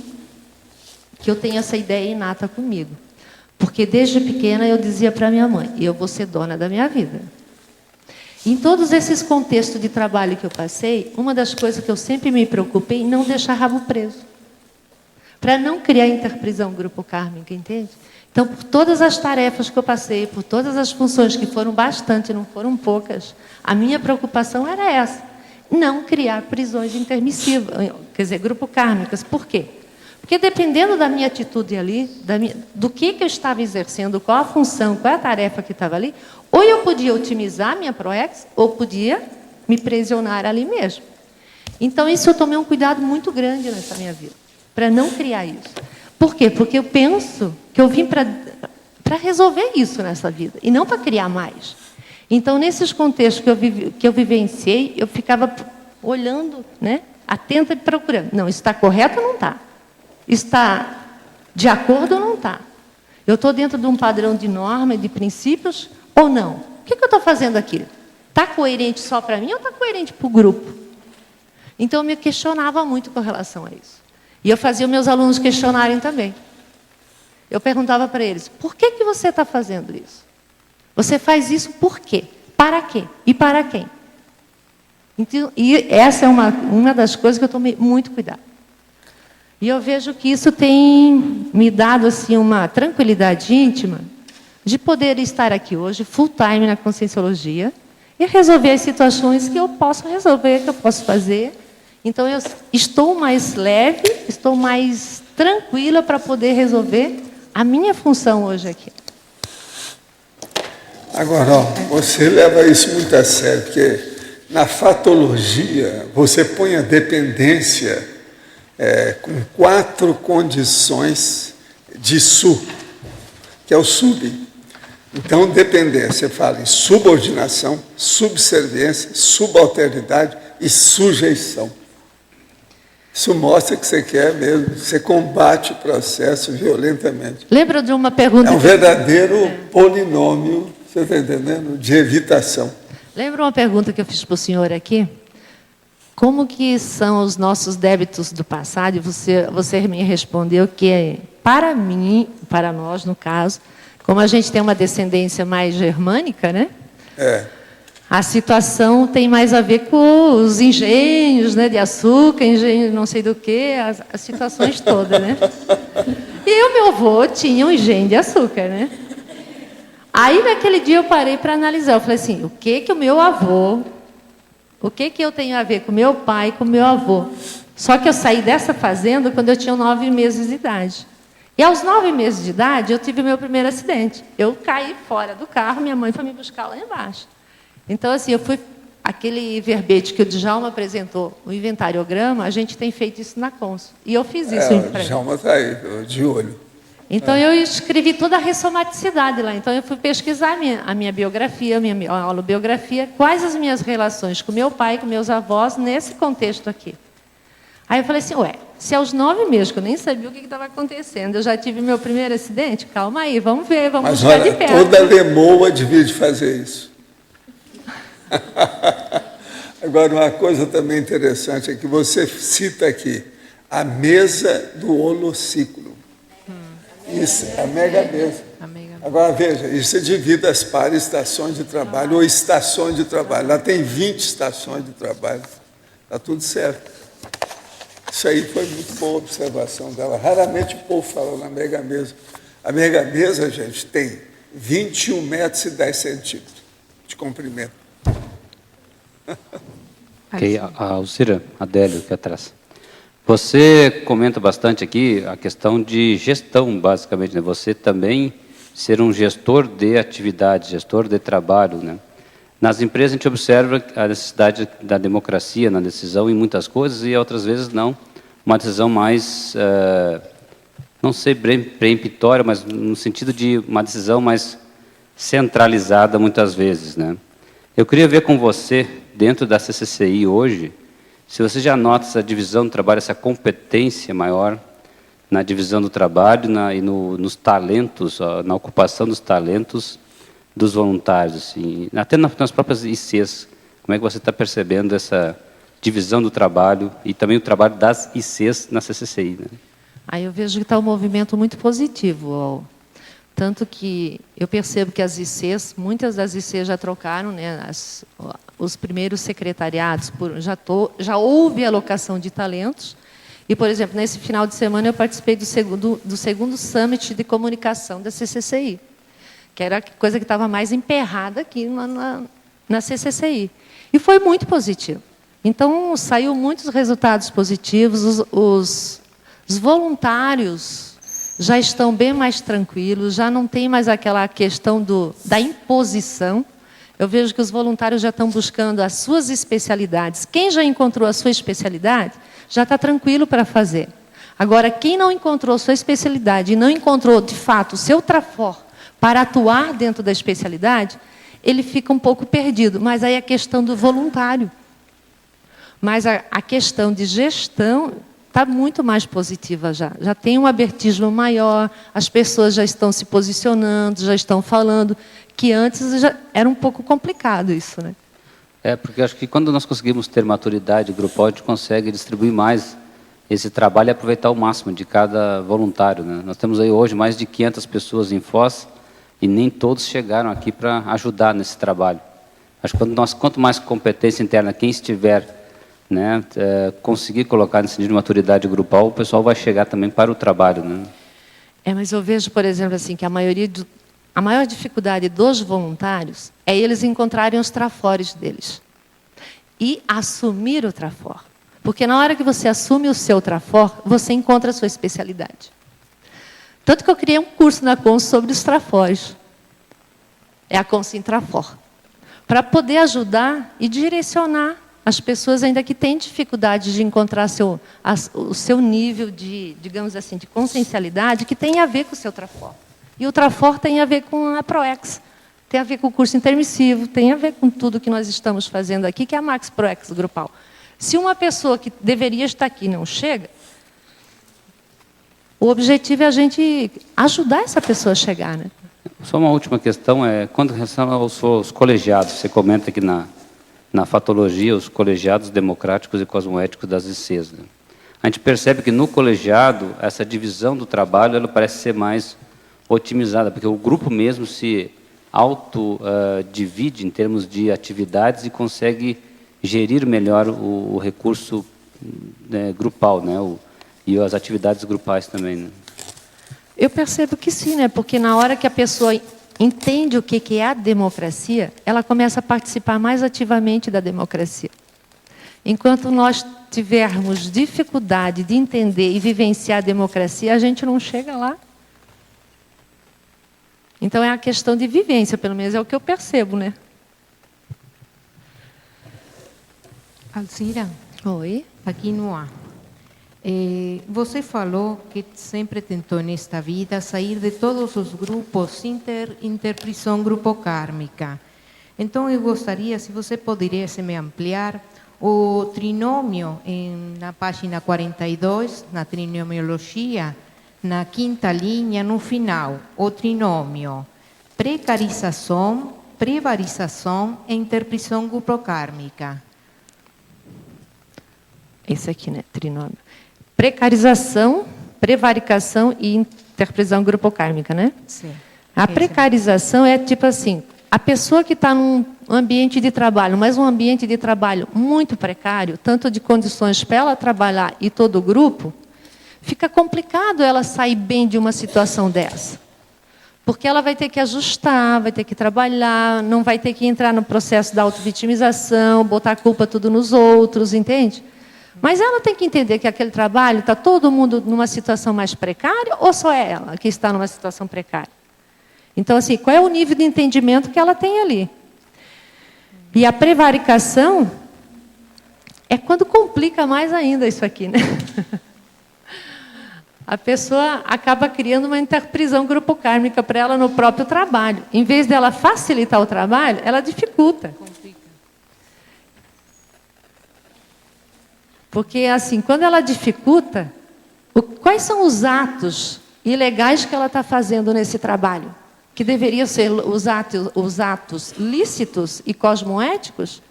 que eu tenho essa ideia inata comigo. Porque desde pequena eu dizia para minha mãe, eu vou ser dona da minha vida. Em todos esses contextos de trabalho que eu passei, uma das coisas que eu sempre me preocupei em não deixar rabo preso. Para não criar interprisão grupo kármica, entende? Então, por todas as tarefas que eu passei, por todas as funções que foram bastante, não foram poucas, a minha preocupação era essa, não criar prisões intermissivas, quer dizer, grupo kármicas. Por quê? Porque dependendo da minha atitude ali, do que eu estava exercendo, qual a função, qual a tarefa que estava ali, ou eu podia otimizar a minha ProEx, ou podia me prisionar ali mesmo. Então, isso eu tomei um cuidado muito grande nessa minha vida, para não criar isso. Por quê? Porque eu penso que eu vim para resolver isso nessa vida, e não para criar mais. Então, nesses contextos que eu vivenciei, eu ficava olhando, né, atenta e procurando. Não, isso está correto ou não está? Está de acordo ou não está? Eu estou dentro de um padrão de norma e de princípios ou não? O que eu estou fazendo aqui? Está coerente só para mim ou está coerente para o grupo? Então, eu me questionava muito com relação a isso. E eu fazia os meus alunos questionarem também. Eu perguntava para eles, por que você está fazendo isso? Você faz isso por quê? Para quê? E para quem? Então, e essa é uma das coisas que eu tomei muito cuidado. E eu vejo que isso tem me dado assim, uma tranquilidade íntima de poder estar aqui hoje, full time na Conscienciologia, e resolver as situações que eu posso resolver, que eu posso fazer. Então, eu estou mais leve, estou mais tranquila para poder resolver a minha função hoje aqui. Agora, ó, você leva isso muito a sério, porque na fatologia você põe a dependência com 4 condições de que é o sub. Então, dependência, fala em subordinação, subserviência, subalternidade e sujeição. Isso mostra que você quer mesmo, você combate o processo violentamente. Lembra de uma pergunta? É um verdadeiro polinômio, você está entendendo? De evitação. Lembra uma pergunta que eu fiz para o senhor aqui? Como que são os nossos débitos do passado? E você me respondeu que, para mim, para nós, no caso, como a gente tem uma descendência mais germânica, né? A situação tem mais a ver com os engenhos, né, de açúcar, engenho não sei do que, as situações todas, né? E o meu avô tinha um engenho de açúcar, né? Aí, naquele dia, eu parei para analisar. Eu falei assim, o que o meu avô, o que eu tenho a ver com meu pai e com meu avô? Só que eu saí dessa fazenda quando eu tinha 9 meses de idade. E aos 9 meses de idade, eu tive o meu primeiro acidente. Eu caí fora do carro, minha mãe foi me buscar lá embaixo. Então, assim, eu fui... Aquele verbete que o Djalma apresentou, o inventariograma, a gente tem feito isso na Consul. E eu fiz isso. O Djalma está aí, de olho. Então, eu escrevi toda a ressomaticidade lá. Então, eu fui pesquisar a minha biografia, a minha autobiografia, quais as minhas relações com meu pai, com meus avós, nesse contexto aqui. Aí eu falei assim, se aos 9 meses, que eu nem sabia o que estava acontecendo, eu já tive meu primeiro acidente, calma aí, vamos ver, vamos buscar de perto. Toda lemoa devia de fazer isso. Agora, uma coisa também interessante é que você cita aqui a mesa do holociclo. Isso, a mega mesa. Agora, veja, isso é divididas para estações de trabalho ou estações de trabalho. Lá tem 20 estações de trabalho. Está tudo certo. Isso aí foi muito boa observação dela. Raramente o povo fala na mega mesa. A mega mesa, gente, tem 21 metros e 10 centímetros de comprimento. Ok, a Alcira Adélio aqui atrás. Você comenta bastante aqui a questão de gestão, basicamente, né? Você também ser um gestor de atividade, gestor de trabalho, né? Nas empresas a gente observa a necessidade da democracia na decisão em muitas coisas e outras vezes não. Uma decisão mais, não sei, preemptória, mas no sentido de uma decisão mais centralizada muitas vezes, né? Eu queria ver com você, dentro da CCCI hoje, se você já nota essa divisão do trabalho, essa competência maior na divisão do trabalho e nos talentos, na ocupação dos talentos dos voluntários, assim, até nas próprias ICs. Como é que você está percebendo essa divisão do trabalho e também o trabalho das ICs na CCCI? Né? Aí eu vejo que está um movimento muito positivo. Tanto que eu percebo que as ICs, muitas das ICs já trocaram, né, os primeiros secretariados, já houve alocação de talentos. E, por exemplo, nesse final de semana eu participei do segundo Summit de Comunicação da CCCI, que era a coisa que estava mais emperrada aqui na CCCI. E foi muito positivo. Então, saiu muitos resultados positivos, os voluntários já estão bem mais tranquilos, já não tem mais aquela questão da imposição. Eu vejo que os voluntários já estão buscando as suas especialidades. Quem já encontrou a sua especialidade, já está tranquilo para fazer. Agora, quem não encontrou sua especialidade e não encontrou, de fato, o seu trafor para atuar dentro da especialidade, ele fica um pouco perdido. Mas aí é a questão do voluntário. Mas a questão de gestão está muito mais positiva já. Já tem um abertismo maior, as pessoas já estão se posicionando, já estão falando, que antes já era um pouco complicado isso, né? Porque acho que quando nós conseguimos ter maturidade grupal, a gente consegue distribuir mais esse trabalho e aproveitar o máximo de cada voluntário. Né? Nós temos aí hoje mais de 500 pessoas em Foz e nem todos chegaram aqui para ajudar nesse trabalho. Acho que quanto mais competência interna, quem estiver, né, conseguir colocar nesse nível de maturidade grupal, o pessoal vai chegar também para o trabalho. Né? Mas eu vejo, por exemplo, assim, que a maior dificuldade dos voluntários é eles encontrarem os trafores deles e assumir o trafor. Porque na hora que você assume o seu trafor, você encontra a sua especialidade. Tanto que eu criei um curso na Cons sobre os trafores. É a Cons em Trafor. Para poder ajudar e direcionar as pessoas ainda que têm dificuldade de encontrar o seu nível de, digamos assim, de consciencialidade que tem a ver com o seu trafor. E o trafor tem a ver com a ProEx, tem a ver com o curso intermissivo, tem a ver com tudo que nós estamos fazendo aqui, que é a Max ProEx grupal. Se uma pessoa que deveria estar aqui não chega, o objetivo é a gente ajudar essa pessoa a chegar, né? Só uma última questão, quando relação aos colegiados, você comenta que na fatologia, os colegiados democráticos e cosmoéticos das ICs. Né? A gente percebe que no colegiado, essa divisão do trabalho ela parece ser mais otimizada, porque o grupo mesmo se divide em termos de atividades e consegue gerir melhor o recurso grupal, né? E as atividades grupais também. Né? Eu percebo que sim, né? Porque na hora que a pessoa entende o que é a democracia, ela começa a participar mais ativamente da democracia. Enquanto nós tivermos dificuldade de entender e vivenciar a democracia, a gente não chega lá. Então, é a questão de vivência, pelo menos é o que eu percebo, né? Alcira. Oi. Aqui no ar. Você falou que sempre tentou nesta vida sair de todos os grupos interprisão grupo kármica. Então, eu gostaria, se você pudesse me ampliar, o trinômio na página 42, na trinomiologia, na quinta linha, no final, o trinômio precarização, prevarização e interprisão grupokármica. Esse aqui, né? Trinômio. Precarização, prevaricação e interprisão grupokármica, né? Sim. A precarização é tipo assim, a pessoa que está num ambiente de trabalho, mas um ambiente de trabalho muito precário, tanto de condições para ela trabalhar e todo o grupo, fica complicado ela sair bem de uma situação dessa. Porque ela vai ter que ajustar, vai ter que trabalhar, não vai ter que entrar no processo da autovitimização, botar a culpa tudo nos outros, entende? Mas ela tem que entender que aquele trabalho está todo mundo numa situação mais precária ou só é ela que está numa situação precária? Então, assim, qual é o nível de entendimento que ela tem ali? E a prevaricação é quando complica mais ainda isso aqui, né? A pessoa acaba criando uma interprisão grupokármica para ela no próprio trabalho. Em vez dela facilitar o trabalho, ela dificulta. Porque, assim, quando ela dificulta, quais são os atos ilegais que ela está fazendo nesse trabalho? Que deveriam ser os atos lícitos e cosmoéticos,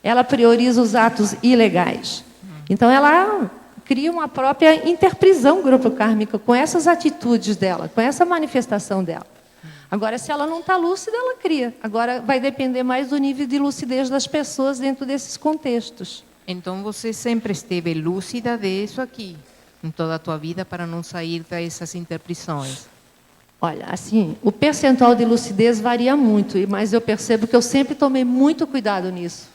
ela prioriza os atos ilegais. Então, ela cria uma própria interprisão grupo kármica com essas atitudes dela, com essa manifestação dela. Agora, se ela não está lúcida, ela cria. Agora, vai depender mais do nível de lucidez das pessoas dentro desses contextos. Então, você sempre esteve lúcida disso aqui, em toda a tua vida, para não sair dessas interpretações? Olha, assim, o percentual de lucidez varia muito, mas eu percebo que eu sempre tomei muito cuidado nisso,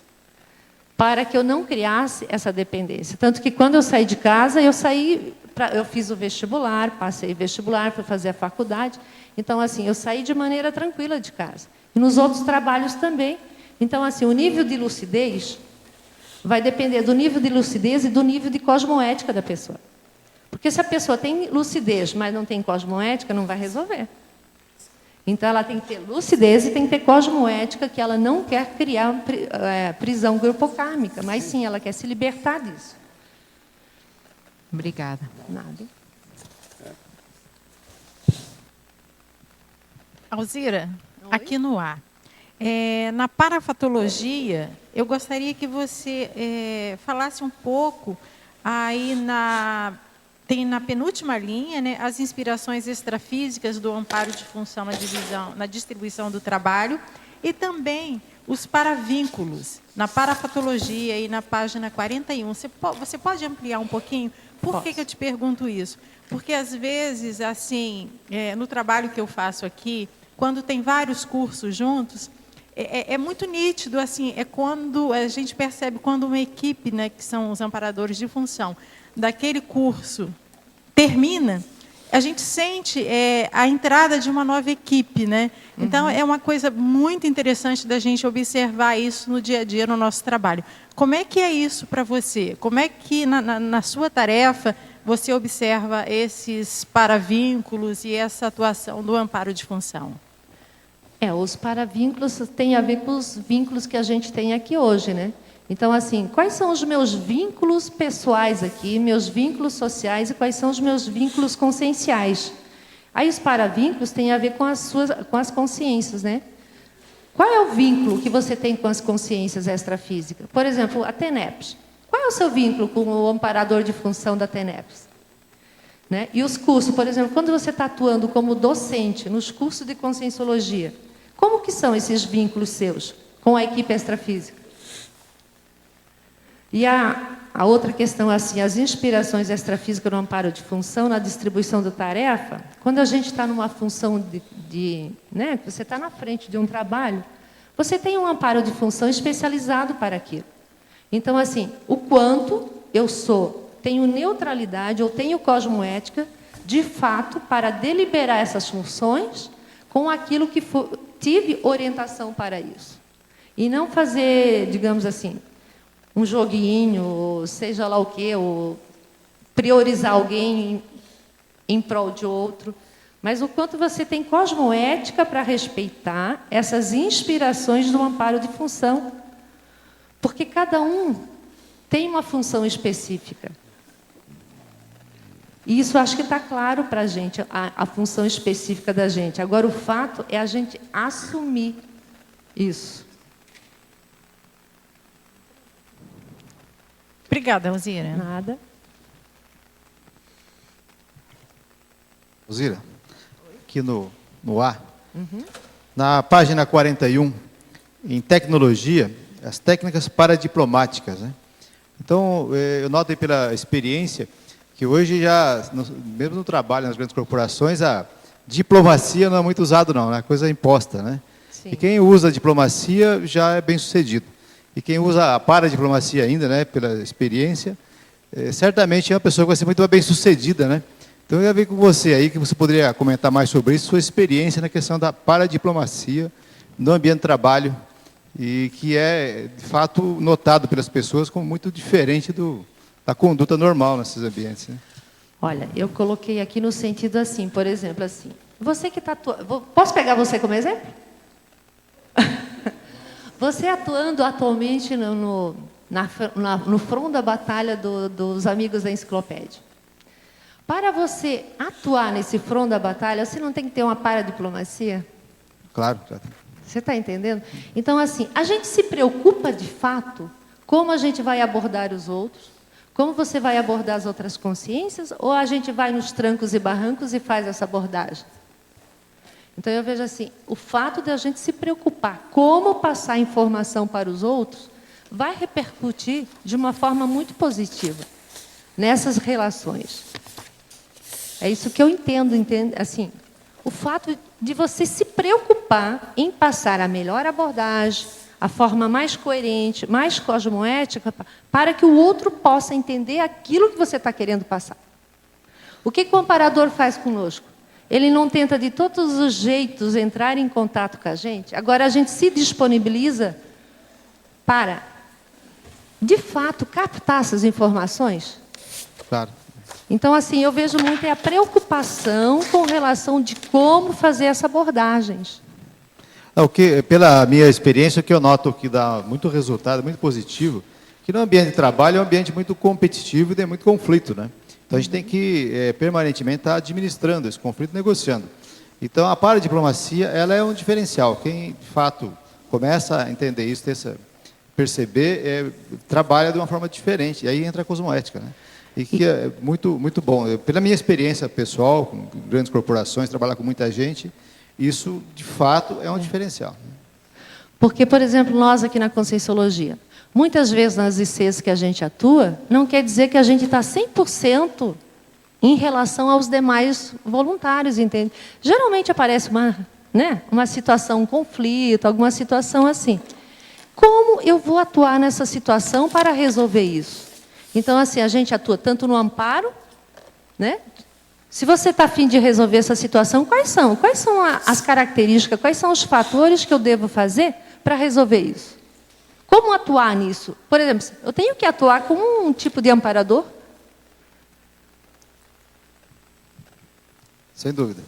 para que eu não criasse essa dependência. Tanto que, quando eu saí de casa, eu fiz o vestibular, passei vestibular, fui fazer a faculdade. Então, assim, eu saí de maneira tranquila de casa. E nos outros trabalhos também. Então, assim, o nível de lucidez vai depender do nível de lucidez e do nível de cosmoética da pessoa. Porque se a pessoa tem lucidez, mas não tem cosmoética, não vai resolver. Então, ela tem que ter lucidez e tem que ter cosmoética, que ela não quer criar prisão grupocármica, mas sim, ela quer se libertar disso. Obrigada. Nada. Alzira, aqui no ar. Na parafatologia, eu gostaria que você falasse um pouco, aí tem na penúltima linha, né, as inspirações extrafísicas do amparo de função na distribuição do trabalho, e também os paravínculos, na parafatologia e na página 41. Você pode ampliar um pouquinho? Por que eu te pergunto isso? Porque, às vezes, assim, no trabalho que eu faço aqui, quando tem vários cursos juntos, é muito nítido, assim, é quando a gente percebe quando uma equipe, né, que são os amparadores de função, daquele curso termina, a gente sente a entrada de uma nova equipe, né? Então, é uma coisa muito interessante da gente observar isso no dia a dia, no nosso trabalho. Como é que é isso para você? Como é que, na sua tarefa, você observa esses paravínculos e essa atuação do amparo de função? Os paravínculos têm a ver com os vínculos que a gente tem aqui hoje, né? Então, assim, quais são os meus vínculos pessoais aqui, meus vínculos sociais e quais são os meus vínculos conscienciais? Aí os paravínculos têm a ver com as consciências, né? Qual é o vínculo que você tem com as consciências extrafísicas? Por exemplo, a TENEPS. Qual é o seu vínculo com o amparador de função da TENEPS? Né? E os cursos, por exemplo, quando você está atuando como docente nos cursos de conscienciologia, como que são esses vínculos seus com a equipe extrafísica? E a outra questão, assim, as inspirações extrafísicas no amparo de função, na distribuição da tarefa, quando a gente está numa função né, você está na frente de um trabalho, você tem um amparo de função especializado para aquilo. Então, assim, o quanto eu tenho neutralidade ou tenho cosmoética, de fato, para deliberar essas funções com aquilo que tive orientação para isso. E não fazer, digamos assim, um joguinho, ou seja lá o quê, ou priorizar alguém em prol de outro. Mas o quanto você tem cosmoética para respeitar essas inspirações do amparo de função. Porque cada um tem uma função específica. E isso acho que está claro para a gente, a função específica da gente. Agora, o fato é a gente assumir isso. Obrigada, Alzira. Nada. Alzira, aqui no ar, na página 41, em tecnologia, as técnicas paradiplomáticas, né? Então, eu noto aí pela experiência que hoje já, mesmo no trabalho, nas grandes corporações, a diplomacia não é muito usada não, é coisa imposta, né? Sim. E quem usa a diplomacia já é bem sucedido. E quem usa a paradiplomacia ainda, né, pela experiência, certamente é uma pessoa que vai ser muito bem sucedida, né? Então eu ia ver com você aí, que você poderia comentar mais sobre isso, sua experiência na questão da paradiplomacia no ambiente de trabalho, e que é, de fato, notado pelas pessoas como muito diferente da conduta normal nesses ambientes, né? Olha, eu coloquei aqui no sentido assim, por exemplo, assim, você que está atuando... Posso pegar você como exemplo? Você atuando atualmente no front da batalha dos amigos da enciclopédia. Para você atuar nesse front da batalha, você não tem que ter uma paradiplomacia? Claro. Você está entendendo? Então, assim, a gente se preocupa de fato como a gente vai abordar os outros, como você vai abordar as outras consciências, ou a gente vai nos trancos e barrancos e faz essa abordagem? Então, eu vejo assim, o fato de a gente se preocupar como passar informação para os outros vai repercutir de uma forma muito positiva nessas relações. É isso que eu entendo, assim, o fato de você se preocupar em passar a melhor abordagem, a forma mais coerente, mais cosmoética, para que o outro possa entender aquilo que você está querendo passar. O que o amparador faz conosco? Ele não tenta de todos os jeitos entrar em contato com a gente. Agora, a gente se disponibiliza para, de fato, captar essas informações. Claro. Então, assim, eu vejo muito a preocupação com relação de como fazer essas abordagens. Pela minha experiência, o que eu noto que dá muito resultado, muito positivo, que no ambiente de trabalho é um ambiente muito competitivo e tem muito conflito, né? Então, a gente tem que permanentemente estar administrando esse conflito, negociando. Então, a paradiplomacia, ela é um diferencial. Quem, de fato, começa a entender isso, perceber, trabalha de uma forma diferente. E aí entra a cosmoética, né? E que é muito, muito bom. Pela minha experiência pessoal, com grandes corporações, trabalhar com muita gente, isso, de fato, é um diferencial. Porque, por exemplo, nós aqui na Conscienciologia, muitas vezes nas ICs que a gente atua, não quer dizer que a gente está 100% em relação aos demais voluntários, entende? Geralmente aparece uma situação, um conflito, alguma situação assim. Como eu vou atuar nessa situação para resolver isso? Então, assim, a gente atua tanto no amparo, né? Se você está a fim de resolver essa situação, quais são as características, quais são os fatores que eu devo fazer para resolver isso? Como atuar nisso? Por exemplo, eu tenho que atuar como um tipo de amparador? Sem dúvida.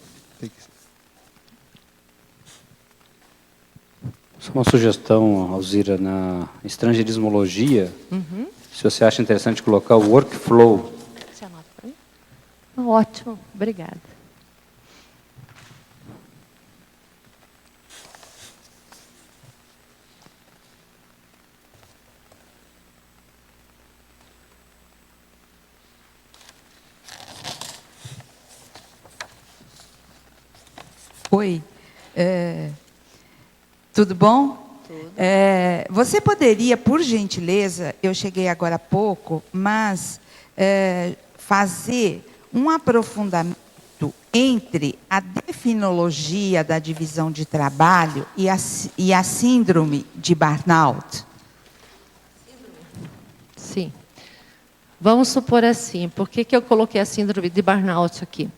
Só uma sugestão, Alzira, na estrangeirismologia, se você acha interessante colocar o workflow. Você anota para mim? Ótimo, obrigada. Oi, tudo bom? Tudo. Você poderia, por gentileza, eu cheguei agora há pouco, mas fazer um aprofundamento entre a definologia da divisão de trabalho e a síndrome de burnout? Sim. Vamos supor assim, por que eu coloquei a síndrome de burnout aqui?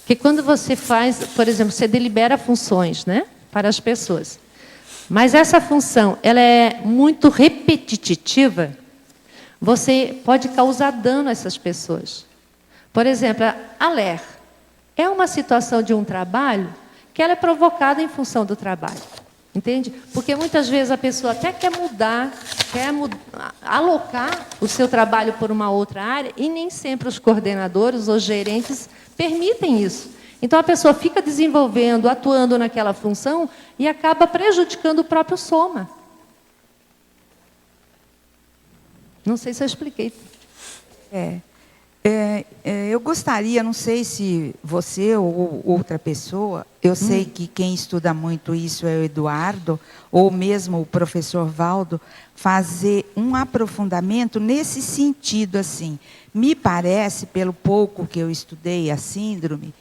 Porque quando você faz, por exemplo, você delibera funções, né, para as pessoas. Mas essa função, ela é muito repetitiva, você pode causar dano a essas pessoas. Por exemplo, a LER é uma situação de um trabalho que ela é provocada em função do trabalho. Entende? Porque muitas vezes a pessoa até quer alocar o seu trabalho por uma outra área e nem sempre os coordenadores ou gerentes permitem isso. Então, a pessoa fica desenvolvendo, atuando naquela função e acaba prejudicando o próprio soma. Não sei se eu expliquei. Eu gostaria, não sei se você ou outra pessoa, eu sei que quem estuda muito isso é o Eduardo, ou mesmo o professor Valdo, fazer um aprofundamento nesse sentido, assim. Me parece, pelo pouco que eu estudei a síndrome,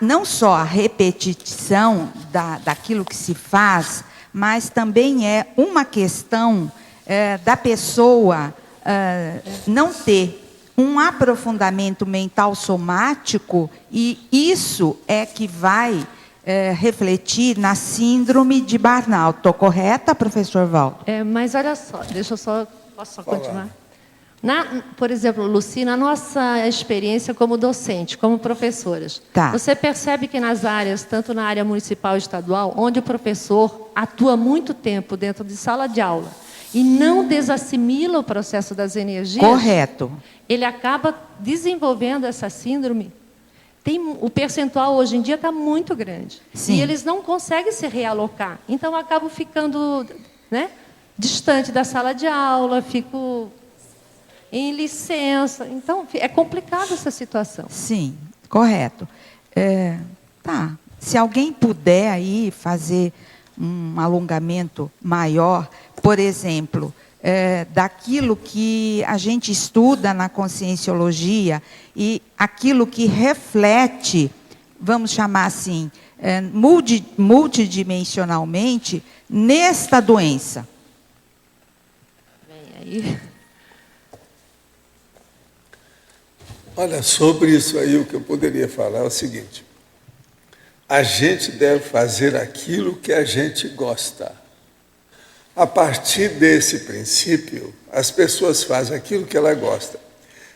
não só a repetição daquilo que se faz, mas também é uma questão da pessoa não ter um aprofundamento mental somático, e isso é que vai refletir na síndrome de burnout. Estou correta, professor Valdo? Mas olha só, posso só continuar? Por exemplo, Luci, na nossa experiência como docente, como professoras, você percebe que nas áreas, tanto na área municipal e estadual, onde o professor atua muito tempo dentro de sala de aula, e não desassimila o processo das energias, correto, ele acaba desenvolvendo essa síndrome. O percentual hoje em dia está muito grande. Sim. E eles não conseguem se realocar. Então, acabam ficando, né, distante da sala de aula, fico em licença. Então, é complicada essa situação. Sim, correto. Tá. Se alguém puder aí fazer um alongamento maior, por exemplo, daquilo que a gente estuda na conscienciologia e aquilo que reflete, vamos chamar assim, multidimensionalmente, nesta doença. Vem aí. Olha, sobre isso aí, o que eu poderia falar é o seguinte: a gente deve fazer aquilo que a gente gosta. A partir desse princípio, as pessoas fazem aquilo que ela gosta.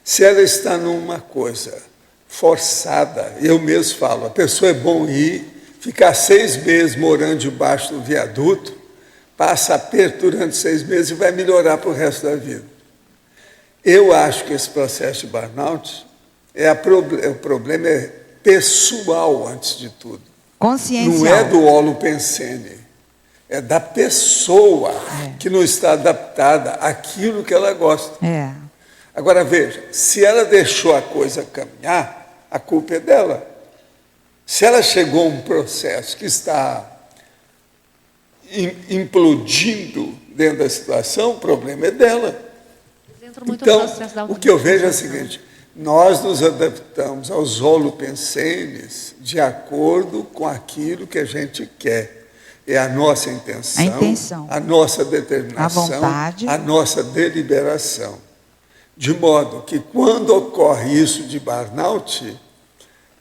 Se ela está numa coisa forçada, eu mesmo falo, a pessoa é bom ir, ficar 6 meses morando debaixo do viaduto, passa aperto durante 6 meses e vai melhorar para o resto da vida. Eu acho que esse processo de burnout, o problema é pessoal antes de tudo. Consciencial. Não é do holopensene, é da pessoa que não está adaptada àquilo que ela gosta. Agora veja, se ela deixou a coisa caminhar, a culpa é dela. Se ela chegou a um processo que está implodindo dentro da situação, o problema é dela. Então, o que eu vejo é o seguinte: nós nos adaptamos aos holopensenes de acordo com aquilo que a gente quer. É a nossa intenção, a nossa determinação, a vontade, a nossa deliberação. De modo que, quando ocorre isso de burnout,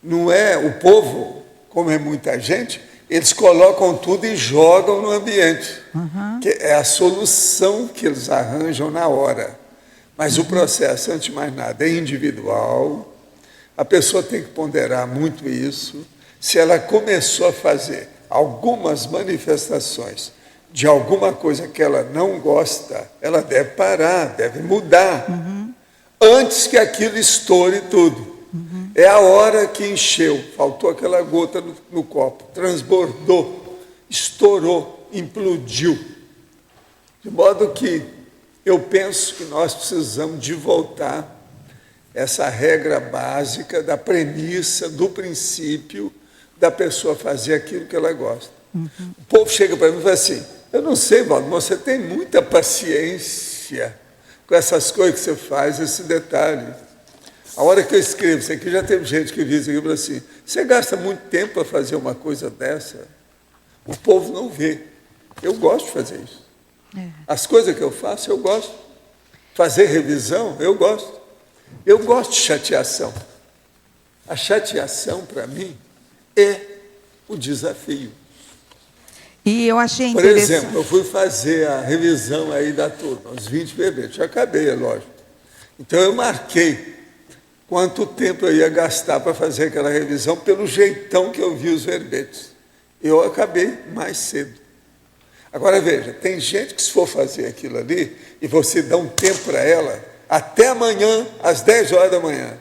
não é o povo, como é muita gente, eles colocam tudo e jogam no ambiente. Que é a solução que eles arranjam na hora. Mas o processo, antes de mais nada, é individual. A pessoa tem que ponderar muito isso. Se ela começou a fazer algumas manifestações de alguma coisa que ela não gosta, ela deve parar, deve mudar, antes que aquilo estoure tudo. É a hora que encheu, faltou aquela gota no copo, transbordou, estourou, implodiu. De modo que eu penso que nós precisamos de voltar essa regra básica da premissa, do princípio da pessoa fazer aquilo que ela gosta. O povo chega para mim e fala assim: eu não sei, Valdo, mas você tem muita paciência com essas coisas que você faz, esse detalhe. A hora que eu escrevo isso aqui, já teve gente que diz aqui assim: você gasta muito tempo para fazer uma coisa dessa? O povo não vê. Eu gosto de fazer isso. As coisas que eu faço, eu gosto. Fazer revisão, eu gosto. Eu gosto de chateação. A chateação, para mim, é o desafio. E eu achei interessante. Por exemplo, eu fui fazer a revisão aí da turma, os 20 verbetes. Já acabei, é lógico. Então, eu marquei quanto tempo eu ia gastar para fazer aquela revisão, pelo jeitão que eu vi os verbetes. Eu acabei mais cedo. Agora, veja, tem gente que, se for fazer aquilo ali, e você dá um tempo para ela, até amanhã, às 10 horas da manhã,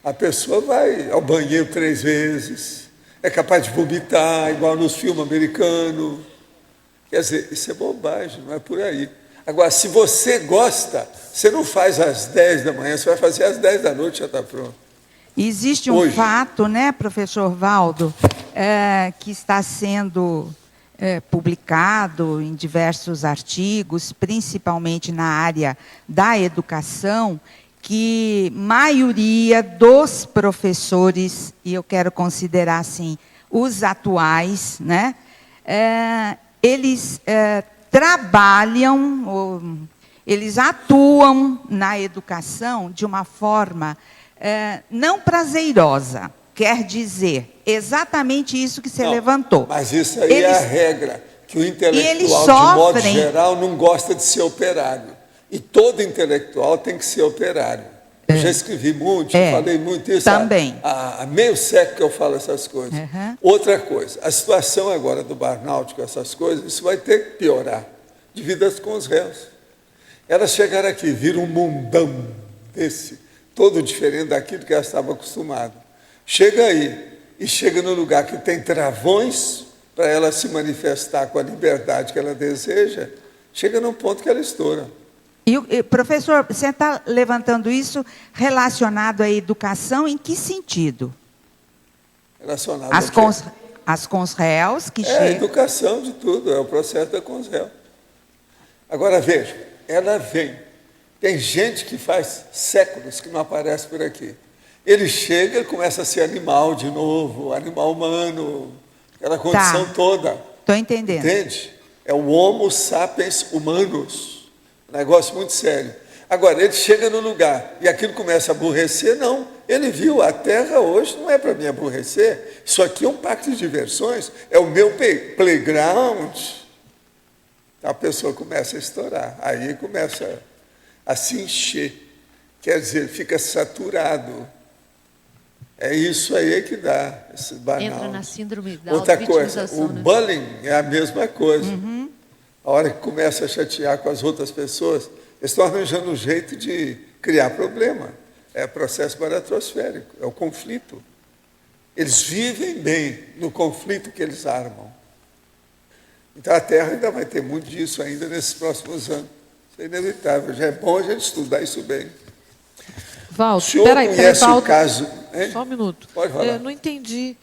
a pessoa vai ao banheiro 3 vezes, é capaz de vomitar, igual nos filmes americanos. Quer dizer, isso é bobagem, não é por aí. Agora, se você gosta, você não faz às 10 da manhã, você vai fazer às 10 da noite, já está pronto. Existe um fato, né, professor Valdo, que está sendo publicado em diversos artigos, principalmente na área da educação, que maioria dos professores, e eu quero considerar assim, os atuais, né, eles trabalham, eles atuam na educação de uma forma não prazerosa. Quer dizer, exatamente isso que você levantou. Mas isso aí é a regra, que o intelectual, de modo geral, não gosta de ser operário. E todo intelectual tem que ser operário. Eu já escrevi muito, falei muito isso. Também. Há meio século que eu falo essas coisas. Outra coisa, a situação agora do burnout com essas coisas, isso vai ter que piorar, devido com os réus. Elas chegaram aqui, viram um mundão desse, todo diferente daquilo que elas estavam acostumadas. Chega aí, e chega no lugar que tem travões para ela se manifestar com a liberdade que ela deseja, chega num ponto que ela estoura. E, professor, você está levantando isso relacionado à educação em que sentido? Relacionado As consréus que chegam. É a educação de tudo, é o processo da consréu. Agora, veja, ela vem. Tem gente que faz séculos que não aparece por aqui. Ele chega e começa a ser animal de novo, animal humano, aquela condição toda. Estou entendendo. Entende? É o Homo sapiens humanus. Um negócio muito sério. Agora, ele chega no lugar e aquilo começa a aborrecer, não. Ele viu, a Terra hoje não é para me aborrecer. Isso aqui é um parque de diversões, é o meu playground. A pessoa começa a estourar, aí começa a se encher. Quer dizer, fica saturado. É isso aí que dá, esse banal. Entra na síndrome da outra coisa, o né? bullying é a mesma coisa. A hora que começa a chatear com as outras pessoas, eles estão arranjando um jeito de criar problema. É processo baratrosférico, é o conflito. Eles vivem bem no conflito que eles armam. Então a Terra ainda vai ter muito disso ainda nesses próximos anos. Isso é inevitável, já é bom a gente estudar isso bem. Valdo, o senhor conhece o caso... Hein? Só um minuto. Pode falar. Não entendi.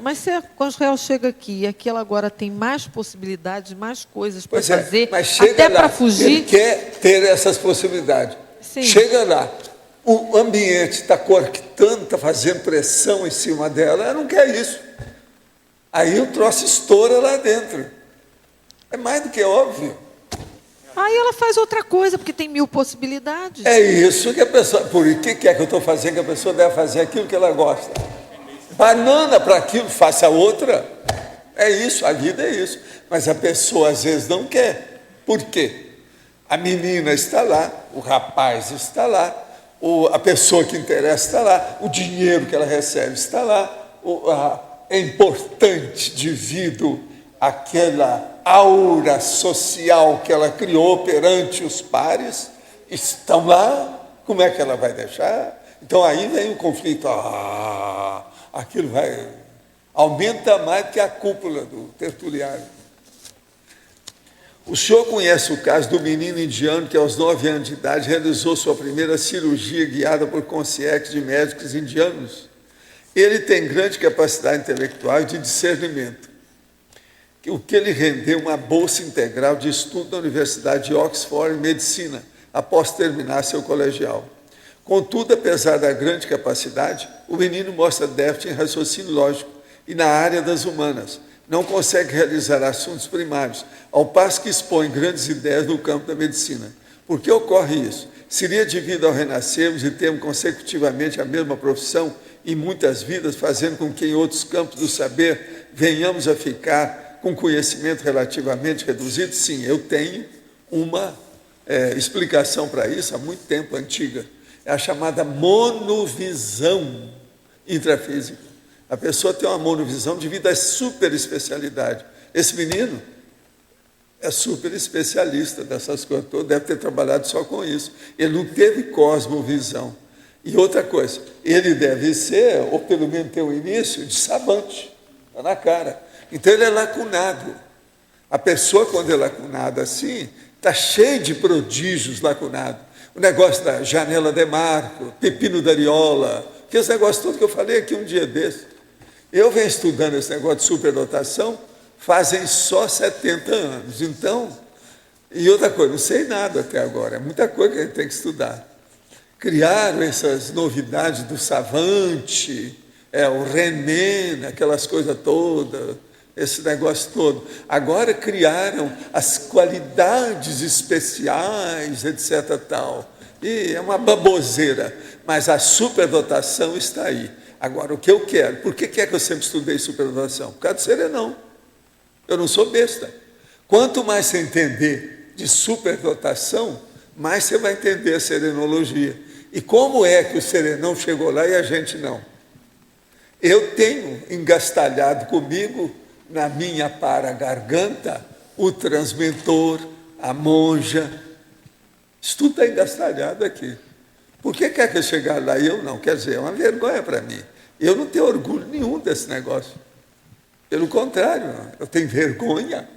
Mas se a Consréu chega aqui e aqui ela agora tem mais possibilidades, mais coisas para fazer, mas chega até lá, para fugir... Ele quer ter essas possibilidades. Sim. Chega lá, o ambiente está coartando, está fazendo pressão em cima dela, ela não quer isso. Aí o troço estoura lá dentro. É mais do que óbvio. Aí ela faz outra coisa, porque tem 1000 possibilidades. É isso que a pessoa... Por que é que eu estou fazendo que a pessoa deve fazer aquilo que ela gosta? Banana para aquilo, faça outra. É isso, a vida é isso. Mas a pessoa às vezes não quer. Por quê? A menina está lá, o rapaz está lá, a pessoa que interessa está lá, o dinheiro que ela recebe está lá, é importante devido àquela aura social que ela criou perante os pares, estão lá, como é que ela vai deixar? Então aí vem o conflito, aquilo aumenta mais que a cúpula do tertuliário. O senhor conhece o caso do menino indiano que aos 9 anos de idade realizou sua primeira cirurgia guiada por concierge de médicos indianos? Ele tem grande capacidade intelectual e de discernimento, o que lhe rendeu uma bolsa integral de estudo na Universidade de Oxford em Medicina, após terminar seu colegial. Contudo, apesar da grande capacidade, o menino mostra déficit em raciocínio lógico e na área das humanas. Não consegue realizar assuntos primários, ao passo que expõe grandes ideias no campo da medicina. Por que ocorre isso? Seria devido ao renascermos e termos consecutivamente a mesma profissão em muitas vidas, fazendo com que em outros campos do saber venhamos a ficar com conhecimento relativamente reduzido? Sim, eu tenho uma explicação para isso há muito tempo, antiga. É a chamada monovisão intrafísica. A pessoa tem uma monovisão devido à super especialidade. Esse menino é super especialista dessas coisas todas, deve ter trabalhado só com isso. Ele não teve cosmovisão. E outra coisa, ele deve ser, ou pelo menos ter um início, de savante. Está na cara. Então ele é lacunado. A pessoa, quando é lacunada assim, está cheia de prodígios lacunados. O negócio da janela de Marco, pepino da ariola, que esse negócio todo que eu falei aqui um dia desse. Eu venho estudando esse negócio de superdotação fazem só 70 anos. Então, e outra coisa, não sei nada até agora, é muita coisa que a gente tem que estudar. Criaram essas novidades do savante, o René, aquelas coisas todas, esse negócio todo. Agora criaram as qualidades especiais, etc. tal. E é uma baboseira, mas a superdotação está aí. Agora, o que eu quero, por que é que eu sempre estudei superdotação? Por causa do serenão. Eu não sou besta. Quanto mais você entender de superdotação, mais você vai entender a serenologia. E como é que o serenão chegou lá e a gente não? Eu tenho engastalhado comigo, na minha para-garganta, o transmentor, a monja, Isso tudo está engastalhado aqui. Por que quer que eu chegar lá e eu não? Quer dizer, é uma vergonha para mim. Eu não tenho orgulho nenhum desse negócio. Pelo contrário, eu tenho vergonha.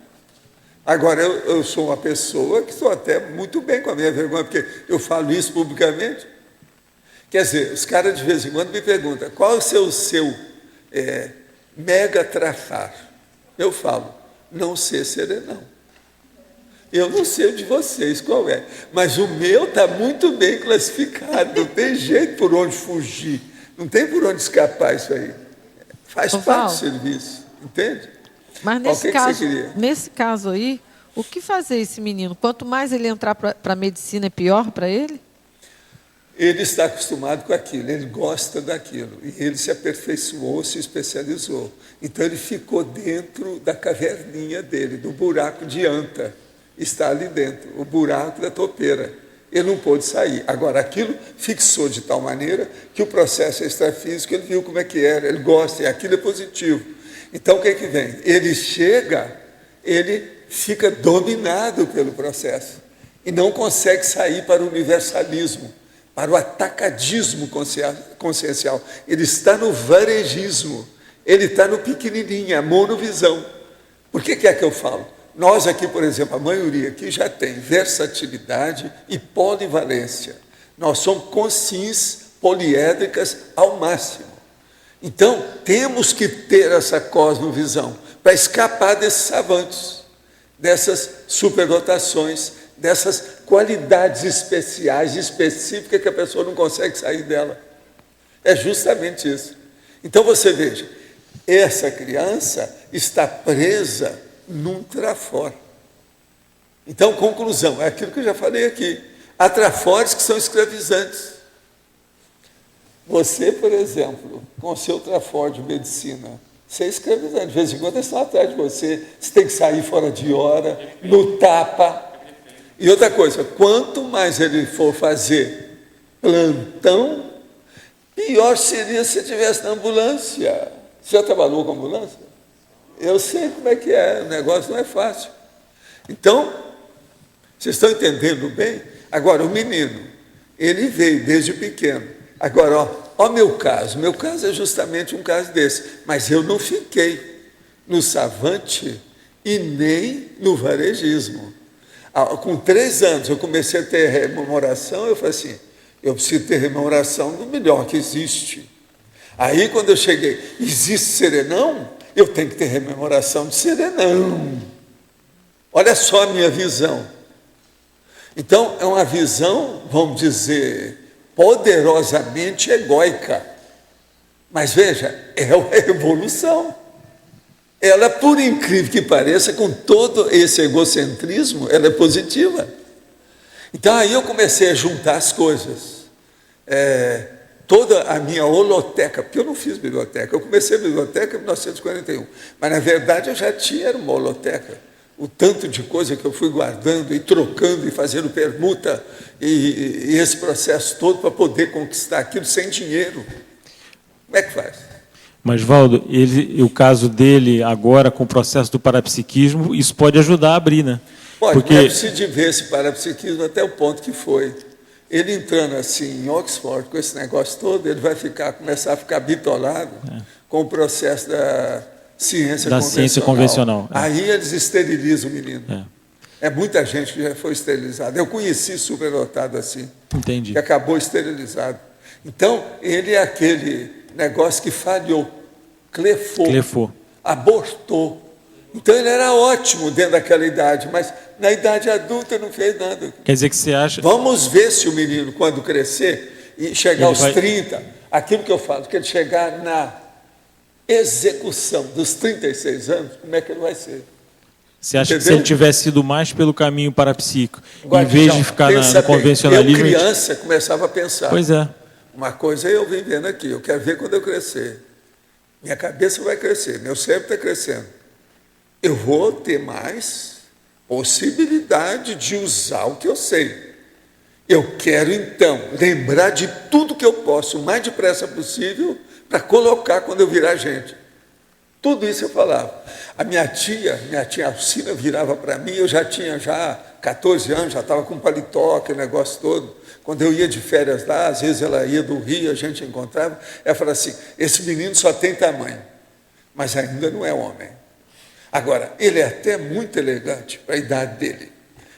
Agora, eu sou uma pessoa que estou até muito bem com a minha vergonha, porque eu falo isso publicamente. Quer dizer, os caras de vez em quando me perguntam, qual é o seu mega trafar? Eu falo, não ser serenão. Eu não sei o de vocês qual é, mas o meu está muito bem classificado, não tem jeito por onde fugir, não tem por onde escapar isso aí. Faz parte do serviço, entende? Mas nesse caso aí, o que fazer esse menino? Quanto mais ele entrar para a medicina, é pior para ele? Ele está acostumado com aquilo, ele gosta daquilo, e ele se aperfeiçoou, se especializou. Então ele ficou dentro da caverninha dele, do buraco de anta. Está ali dentro, o buraco da topeira. Ele não pôde sair. Agora, aquilo fixou de tal maneira que o processo extrafísico, ele viu como é que era, ele gosta, e aquilo é positivo. Então, o que é que vem? Ele chega, ele fica dominado pelo processo e não consegue sair para o universalismo, para o atacadismo consciencial. Ele está no varejismo, ele está no pequenininho, a monovisão. Por que é que eu falo? Nós aqui, por exemplo, a maioria aqui já tem versatilidade e polivalência. Nós somos consciências poliédricas ao máximo. Então, temos que ter essa cosmovisão para escapar desses avanços, dessas superdotações, dessas qualidades especiais, específicas, que a pessoa não consegue sair dela. É justamente isso. Então, você veja, essa criança está presa num trafor. Então, conclusão, é aquilo que eu já falei aqui. Há trafores que são escravizantes. Você, por exemplo, com o seu trafor de medicina, você é escravizante. De vez em quando eles estão atrás de você, você tem que sair fora de hora, no tapa. E outra coisa, quanto mais ele for fazer plantão, pior seria se estivesse na ambulância. Você já trabalhou com ambulância? Eu sei como é que é, o negócio não é fácil. Então, vocês estão entendendo bem? Agora, o menino, ele veio desde pequeno. Agora, ó meu caso é justamente um caso desse, mas eu não fiquei no savante e nem no varejismo. Com 3 anos eu comecei a ter rememoração, eu falei assim, eu preciso ter rememoração do melhor que existe. Aí, quando eu cheguei, existe serenão? Eu tenho que ter rememoração de serenão. Olha só a minha visão. Então, é uma visão, vamos dizer, poderosamente egóica. Mas veja, é uma evolução. Ela, por incrível que pareça, com todo esse egocentrismo, ela é positiva. Então, aí eu comecei a juntar as coisas. Toda a minha holoteca, porque eu não fiz biblioteca, eu comecei a biblioteca em 1941, mas na verdade eu já tinha uma holoteca. O tanto de coisa que eu fui guardando e trocando e fazendo permuta e esse processo todo para poder conquistar aquilo sem dinheiro. Como é que faz? Mas, Valdo, o caso dele agora com o processo do parapsiquismo, isso pode ajudar a abrir, né? Pode, porque... não é preciso de ver esse parapsiquismo até o ponto que foi. Ele entrando assim em Oxford, com esse negócio todo, ele vai começar a ficar bitolado com o processo da ciência convencional. Aí eles esterilizam o menino. É muita gente que já foi esterilizada. Eu conheci superdotado assim. Entendi. Que acabou esterilizado. Então, ele é aquele negócio que falhou, clefou, abortou. Então, ele era ótimo dentro daquela idade, mas na idade adulta não fez nada. Quer dizer que você acha... Vamos ver se o menino, quando crescer e chegar aos 30, aquilo que eu falo, que ele chegar na execução dos 36 anos, como é que ele vai ser? Você acha que se ele tivesse ido mais pelo caminho parapsíquico, em vez de ficar no convencionalismo... Eu, criança, começava a pensar. Pois é. Uma coisa eu vim vendo aqui, eu quero ver quando eu crescer. Minha cabeça vai crescer, meu cérebro está crescendo. Eu vou ter mais possibilidade de usar o que eu sei. Eu quero, então, lembrar de tudo que eu posso, o mais depressa possível, para colocar quando eu virar gente. Tudo isso eu falava. A minha tia Alcina virava para mim, eu já tinha 14 anos, já estava com paletó, aquele negócio todo. Quando eu ia de férias lá, às vezes ela ia do Rio, a gente encontrava, ela falava assim, esse menino só tem tamanho, mas ainda não é homem. Agora, ele é até muito elegante para a idade dele.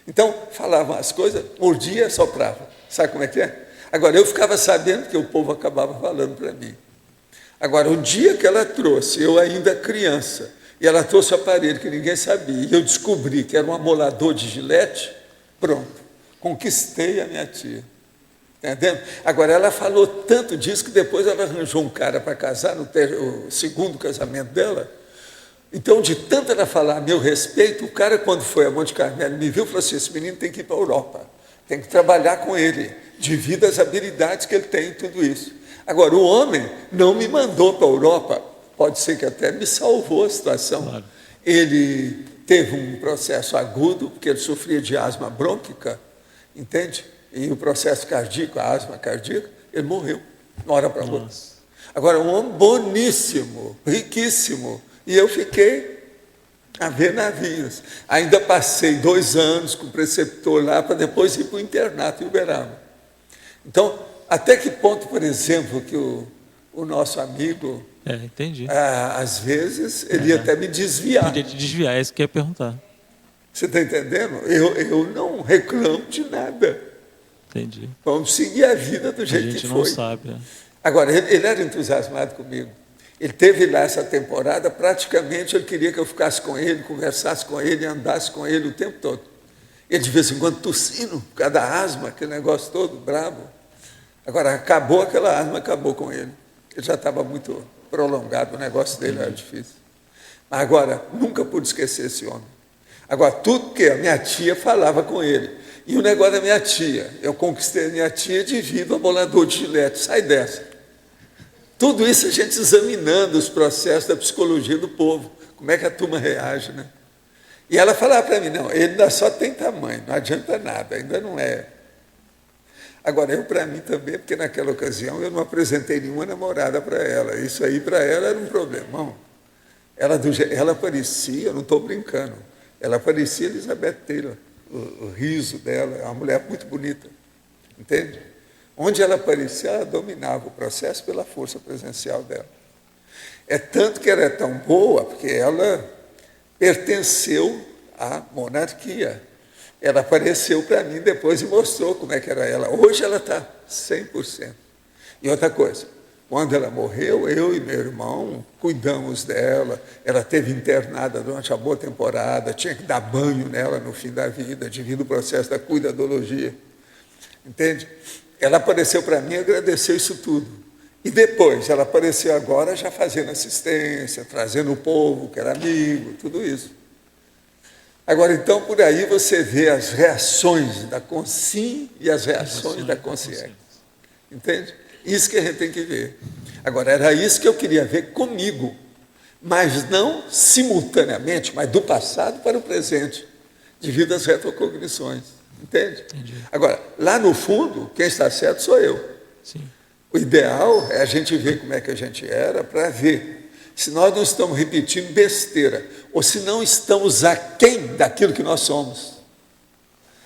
Então, falavam as coisas, mordia, soprava. Sabe como é que é? Agora, eu ficava sabendo que o povo acabava falando para mim. Agora, o dia que ela trouxe, eu ainda criança, e ela trouxe o aparelho que ninguém sabia, e eu descobri que era um amolador de gilete, pronto, conquistei a minha tia. Entendendo? Agora, ela falou tanto disso que depois ela arranjou um cara para casar, no segundo casamento dela. Então, de tanto ela falar a meu respeito, o cara, quando foi a Monte Carmelo, me viu e falou assim, esse menino tem que ir para a Europa, tem que trabalhar com ele, devido às habilidades que ele tem e tudo isso. Agora, o homem não me mandou para a Europa, pode ser que até me salvou a situação. Claro. Ele teve um processo agudo, porque ele sofria de asma brônquica, entende? E o processo cardíaco, a asma cardíaca, ele morreu, de uma hora para outra. Agora, um homem boníssimo, riquíssimo, e eu fiquei a ver navios. Ainda passei 2 anos com o preceptor lá, para depois ir para o internato em Uberaba. Então, até que ponto, por exemplo, que o nosso amigo, entendi. Às vezes, ele ia até me desviar. Podia te desviar, é isso que eu ia perguntar. Você está entendendo? Eu não reclamo de nada. Entendi. Vamos seguir a vida do jeito que foi. A gente não sabe. Agora, ele era entusiasmado comigo. Ele teve lá essa temporada, praticamente ele queria que eu ficasse com ele, conversasse com ele, andasse com ele o tempo todo. Ele de vez em quando tossindo, por causa da asma, aquele negócio todo, bravo. Agora, acabou aquela asma, acabou com ele. Ele já estava muito prolongado, o negócio dele era difícil. Mas agora, nunca pude esquecer esse homem. Agora, tudo que a minha tia falava com ele. E o negócio da minha tia, eu conquistei a minha tia devido ao amolador de gilete, sai dessa. Tudo isso a gente examinando os processos da psicologia do povo, como é que a turma reage, né? E ela falava para mim, não, ele ainda só tem tamanho, não adianta nada, ainda não é. Agora, eu para mim também, porque naquela ocasião eu não apresentei nenhuma namorada para ela, isso aí para ela era um problemão. Ela parecia, eu não estou brincando, ela parecia Elizabeth Taylor, o riso dela, é uma mulher muito bonita, entende? Onde ela aparecia, ela dominava o processo pela força presencial dela. É tanto que ela é tão boa, porque ela pertenceu à monarquia. Ela apareceu para mim depois e mostrou como é que era ela. Hoje ela está 100%. E outra coisa, quando ela morreu, eu e meu irmão cuidamos dela. Ela esteve internada durante a boa temporada, tinha que dar banho nela no fim da vida, devido ao processo da cuidadologia. Entende? Ela apareceu para mim e agradeceu isso tudo. E depois, ela apareceu agora já fazendo assistência, trazendo o povo, que era amigo, tudo isso. Agora, então, por aí você vê as reações da Consim e as reações da Consciência. Entende? Isso que a gente tem que ver. Agora, era isso que eu queria ver comigo, mas não simultaneamente, mas do passado para o presente, devido às retrocognições. Entende? Entendi. Agora, lá no fundo, quem está certo sou eu. Sim. O ideal é a gente ver como é que a gente era para ver se nós não estamos repetindo besteira ou se não estamos aquém daquilo que nós somos.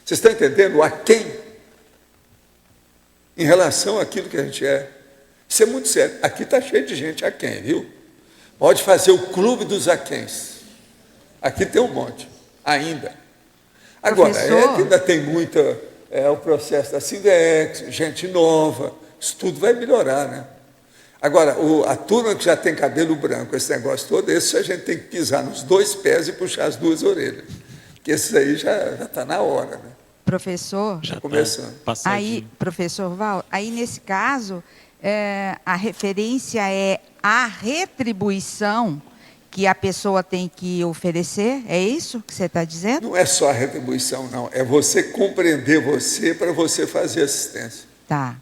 Vocês estão entendendo? O aquém em relação àquilo que a gente é. Isso é muito sério. Aqui está cheio de gente aquém, viu? Pode fazer o clube dos aquéns. Aqui tem um monte, ainda. Agora, Professor, que ainda tem muita, o processo da Sindex, gente nova, isso tudo vai melhorar, né? Agora, a turma que já tem cabelo branco, esse negócio todo, esse a gente tem que pisar nos 2 pés e puxar as 2 orelhas, porque esse aí já está na hora, né? Professor, já começando. Aí, professor Val, aí nesse caso, a referência é a retribuição que a pessoa tem que oferecer? É isso que você está dizendo? Não é só a retribuição, não. É você compreender você para você fazer assistência. Tá.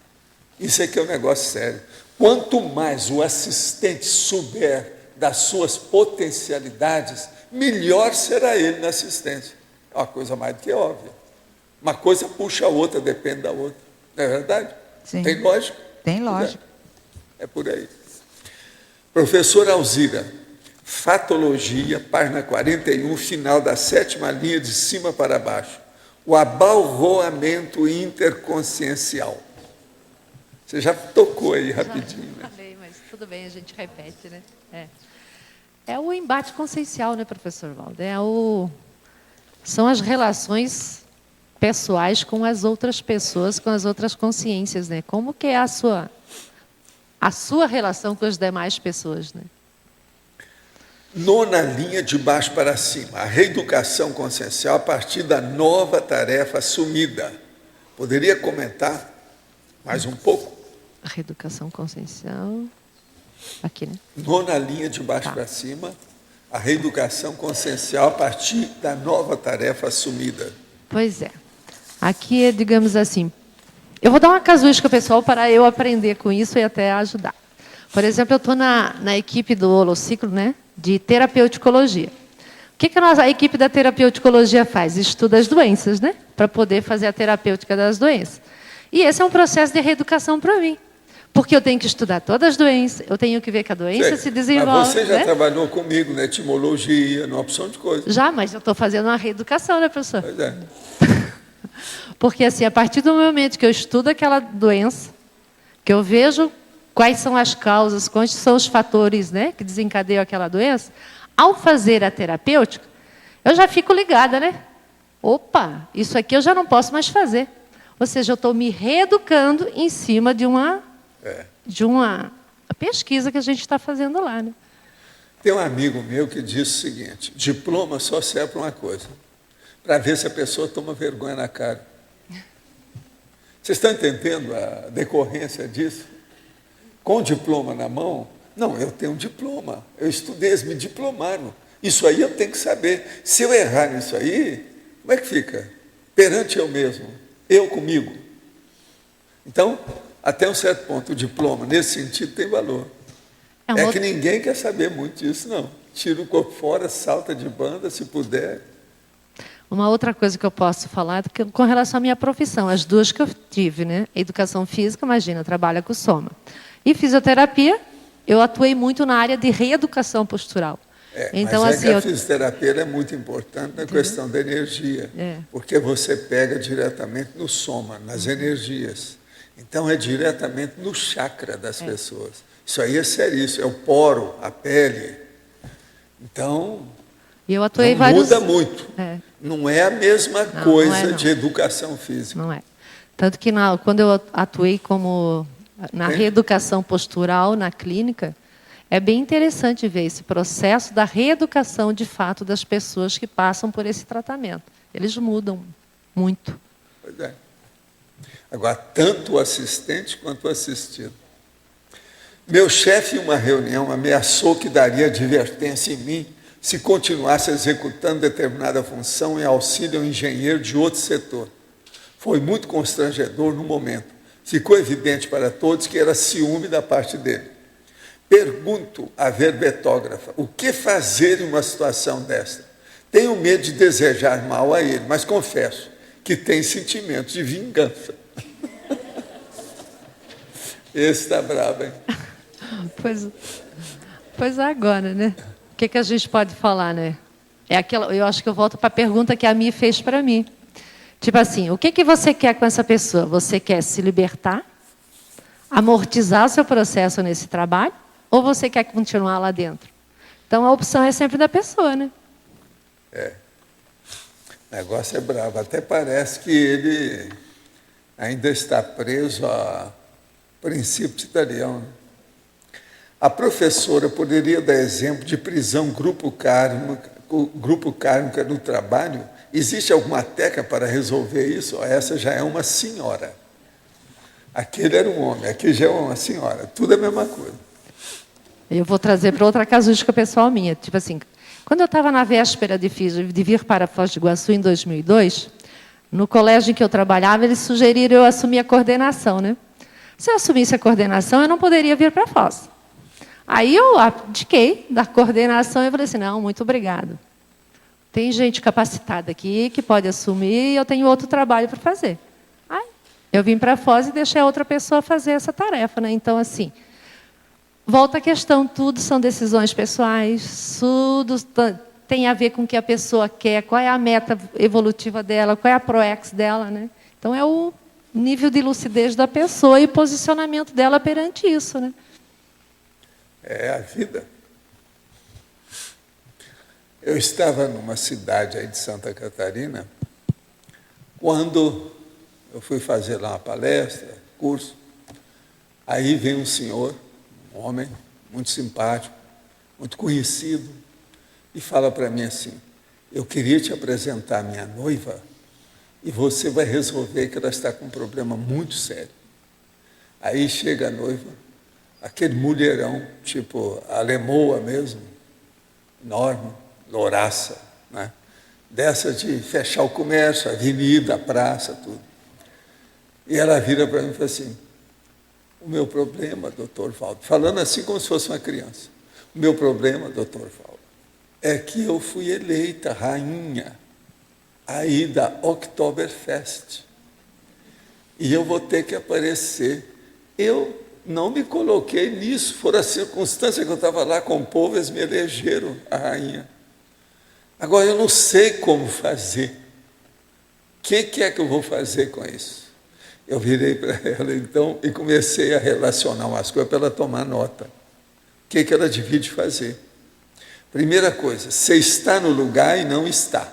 Isso aqui é um negócio sério. Quanto mais o assistente souber das suas potencialidades, melhor será ele na assistência. É uma coisa mais do que óbvia. Uma coisa puxa a outra, depende da outra. Não é verdade? Sim. Tem lógica? Tem lógica. É por aí. Professora Alzira, Fatologia, página 41, final da 7ª linha de cima para baixo. O abalroamento interconsciencial. Você já tocou aí rapidinho, né? Falei, mas tudo bem, a gente repete, né? É o embate consciencial, né, professor Valdo? São as relações pessoais com as outras pessoas, com as outras consciências, né? Como que é a sua relação com as demais pessoas, né? 9ª linha de baixo para cima, a reeducação consciencial a partir da nova tarefa assumida. Poderia comentar mais um pouco? A reeducação consciencial, aqui, né? 9ª linha de baixo para cima, a reeducação consciencial a partir da nova tarefa assumida. Pois é. Aqui é, digamos assim, eu vou dar uma casuística, pessoal, para eu aprender com isso e até ajudar. Por exemplo, eu estou na equipe do Holociclo, né, de terapeuticologia. O que a equipe da terapeuticologia faz? Estuda as doenças, né, para poder fazer a terapêutica das doenças. E esse é um processo de reeducação para mim. Porque eu tenho que estudar todas as doenças, eu tenho que ver que a doença se desenvolve. Mas você já né? trabalhou comigo na etimologia, numa opção de coisas. Já, mas eu estou fazendo uma reeducação, né, professor? Pois é. Porque, assim, a partir do momento que eu estudo aquela doença, que eu vejo quais são as causas, quais são os fatores, né, que desencadeiam aquela doença, ao fazer a terapêutica, eu já fico ligada, né? Opa, isso aqui eu já não posso mais fazer. Ou seja, eu estou me reeducando em cima de uma pesquisa que a gente está fazendo lá, né? Tem um amigo meu que disse o seguinte: diploma só serve para uma coisa, para ver se a pessoa toma vergonha na cara. Vocês estão entendendo a decorrência disso? Com o diploma na mão, não, eu tenho um diploma, eu estudei, eles me diplomaram. Isso aí eu tenho que saber. Se eu errar nisso aí, como é que fica? Perante eu mesmo, eu comigo. Então, até um certo ponto, o diploma, nesse sentido, tem valor. É que ninguém quer saber muito disso, não. Tira o corpo fora, salta de banda, se puder. Uma outra coisa que eu posso falar com relação à minha profissão, as duas que eu tive, né? Educação física, imagina, trabalha com soma. E fisioterapia, eu atuei muito na área de reeducação postural. Então, mas assim, a fisioterapia é muito importante na questão da energia, porque você pega diretamente no soma, nas energias. Então, é diretamente no chakra das pessoas. Isso aí é seríssimo, é o poro, a pele. Então, eu atuei muda muito. Não é a mesma coisa de educação física. Não é. Tanto que quando eu atuei na reeducação postural, na clínica, é bem interessante ver esse processo da reeducação, de fato, das pessoas que passam por esse tratamento. Eles mudam muito. Pois é. Agora, tanto o assistente quanto o assistido. Meu chefe, em uma reunião, ameaçou que daria advertência em mim se continuasse executando determinada função em auxílio ao engenheiro de outro setor. Foi muito constrangedor no momento. Ficou evidente para todos que era ciúme da parte dele. Pergunto à verbetógrafa, o que fazer em uma situação desta? Tenho medo de desejar mal a ele, mas confesso que tem sentimento de vingança. Esse está bravo, hein? Pois agora, né? O que a gente pode falar, né? Eu acho que eu volto para a pergunta que a Mi fez para mim. Tipo assim, o que você quer com essa pessoa? Você quer se libertar? Amortizar o seu processo nesse trabalho? Ou você quer continuar lá dentro? Então, a opção é sempre da pessoa, né? O negócio é bravo. Até parece que ele ainda está preso a princípio italiano. A professora poderia dar exemplo de prisão grupo kármica no trabalho? Existe alguma técnica para resolver isso? Essa já é uma senhora. Aquele era um homem, aqui já é uma senhora. Tudo é a mesma coisa. Eu vou trazer para outra casuística pessoal minha. Tipo assim, quando eu estava na véspera de vir para Foz do Iguaçu em 2002, no colégio em que eu trabalhava, eles sugeriram eu assumir a coordenação, né? Se eu assumisse a coordenação, eu não poderia vir para Foz. Aí eu abdiquei da coordenação e falei assim, não, muito obrigado. Tem gente capacitada aqui que pode assumir e eu tenho outro trabalho para fazer. Aí eu vim para Foz e deixei a outra pessoa fazer essa tarefa, né? Então, assim, volta à questão, tudo são decisões pessoais, tudo tem a ver com o que a pessoa quer, qual é a meta evolutiva dela, qual é a ProEx dela, né? Então, é o nível de lucidez da pessoa e o posicionamento dela perante isso, né? É a vida. Eu estava numa cidade aí de Santa Catarina, quando eu fui fazer lá uma palestra, curso, aí vem um senhor, um homem muito simpático, muito conhecido, e fala para mim assim: eu queria te apresentar minha noiva e você vai resolver que ela está com um problema muito sério. Aí chega a noiva, aquele mulherão, tipo a lemoa mesmo, enorme, louraça, né? Dessa de fechar o comércio, a avenida, a praça, tudo. E ela vira para mim e fala assim: o meu problema, doutor Valdo, falando assim como se fosse uma criança, o meu problema, doutor Valdo, é que eu fui eleita rainha aí da Oktoberfest. E eu vou ter que aparecer. Eu não me coloquei nisso, foram as circunstâncias que eu estava lá com o povo, eles me elegeram a rainha. Agora, eu não sei como fazer. O que é que eu vou fazer com isso? Eu virei para ela, então, e comecei a relacionar umas coisas para ela tomar nota. O que ela devia de fazer? Primeira coisa, você está no lugar e não está.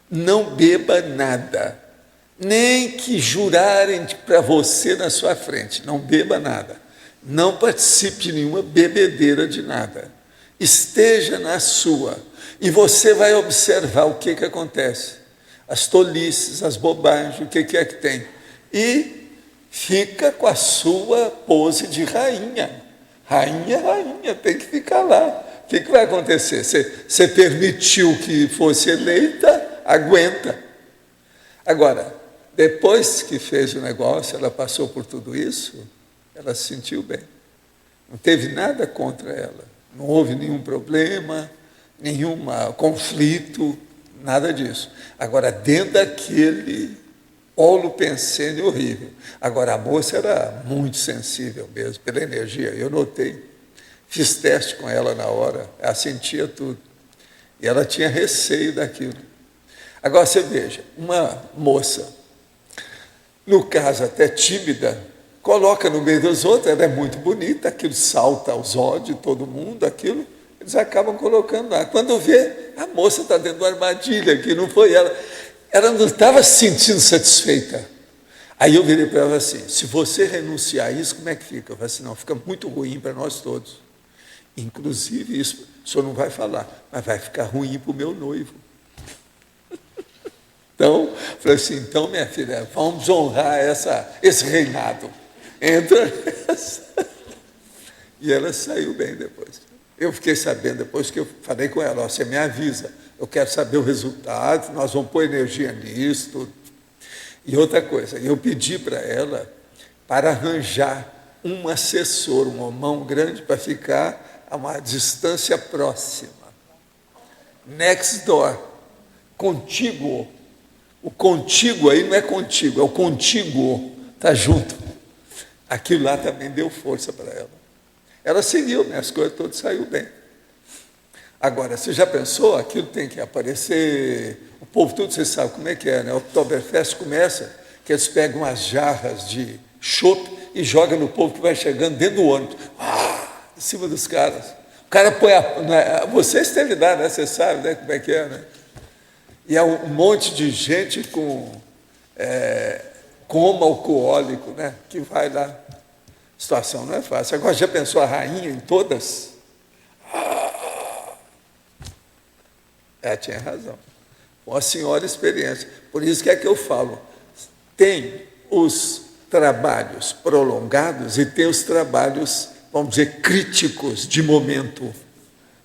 Não beba nada. Nem que jurarem para você na sua frente. Não beba nada. Não participe de nenhuma bebedeira de nada. Esteja na sua. E você vai observar o que acontece. As tolices, as bobagens, o que é que tem. E fica com a sua pose de rainha. Rainha, tem que ficar lá. O que vai acontecer? Você permitiu que fosse eleita, aguenta. Agora, depois que fez o negócio, ela passou por tudo isso, ela se sentiu bem. Não teve nada contra ela. Não houve nenhum problema, nenhum conflito, nada disso. Agora, dentro daquele holopensene horrível. Agora, a moça era muito sensível mesmo, pela energia, eu notei. Fiz teste com ela na hora, ela sentia tudo. E ela tinha receio daquilo. Agora, você veja, uma moça, no caso até tímida, coloca no meio dos outros, ela é muito bonita, aquilo salta aos olhos de todo mundo, aquilo, eles acabam colocando lá. Quando vê, a moça está dentro de uma armadilha, que não foi ela. Ela não estava se sentindo satisfeita. Aí eu virei para ela assim: se você renunciar a isso, como é que fica? Eu falei assim: não, fica muito ruim para nós todos. Inclusive, isso o senhor não vai falar, mas vai ficar ruim para o meu noivo. Então, eu falei assim: então, minha filha, vamos honrar esse reinado. Entra nessa. E ela saiu bem depois. Eu fiquei sabendo depois que eu falei com ela: ó, você me avisa, eu quero saber o resultado, nós vamos pôr energia nisso, tudo. E outra coisa, eu pedi para ela para arranjar um assessor, uma mão grande para ficar a uma distância próxima. Next door, contíguo. O contíguo aí não é contíguo, é o contíguo, está junto. Aquilo lá também deu força para ela. Ela seguiu, né? As coisas todas saiu bem. Agora, você já pensou? Aquilo tem que aparecer, o povo tudo, você sabe como é que é, né? O Oktoberfest começa, que eles pegam as jarras de chopp e jogam no povo que vai chegando dentro do ônibus, em cima dos caras. O cara põe você esteve lá, né? Você sabe, né? Como é que é, né? E é um monte de gente com coma alcoólico, né? Que vai lá. A situação não é fácil. Agora, já pensou a rainha em todas? Ela tinha razão. Uma senhora experiência. Por isso que é que eu falo, tem os trabalhos prolongados e tem os trabalhos, vamos dizer, críticos de momento.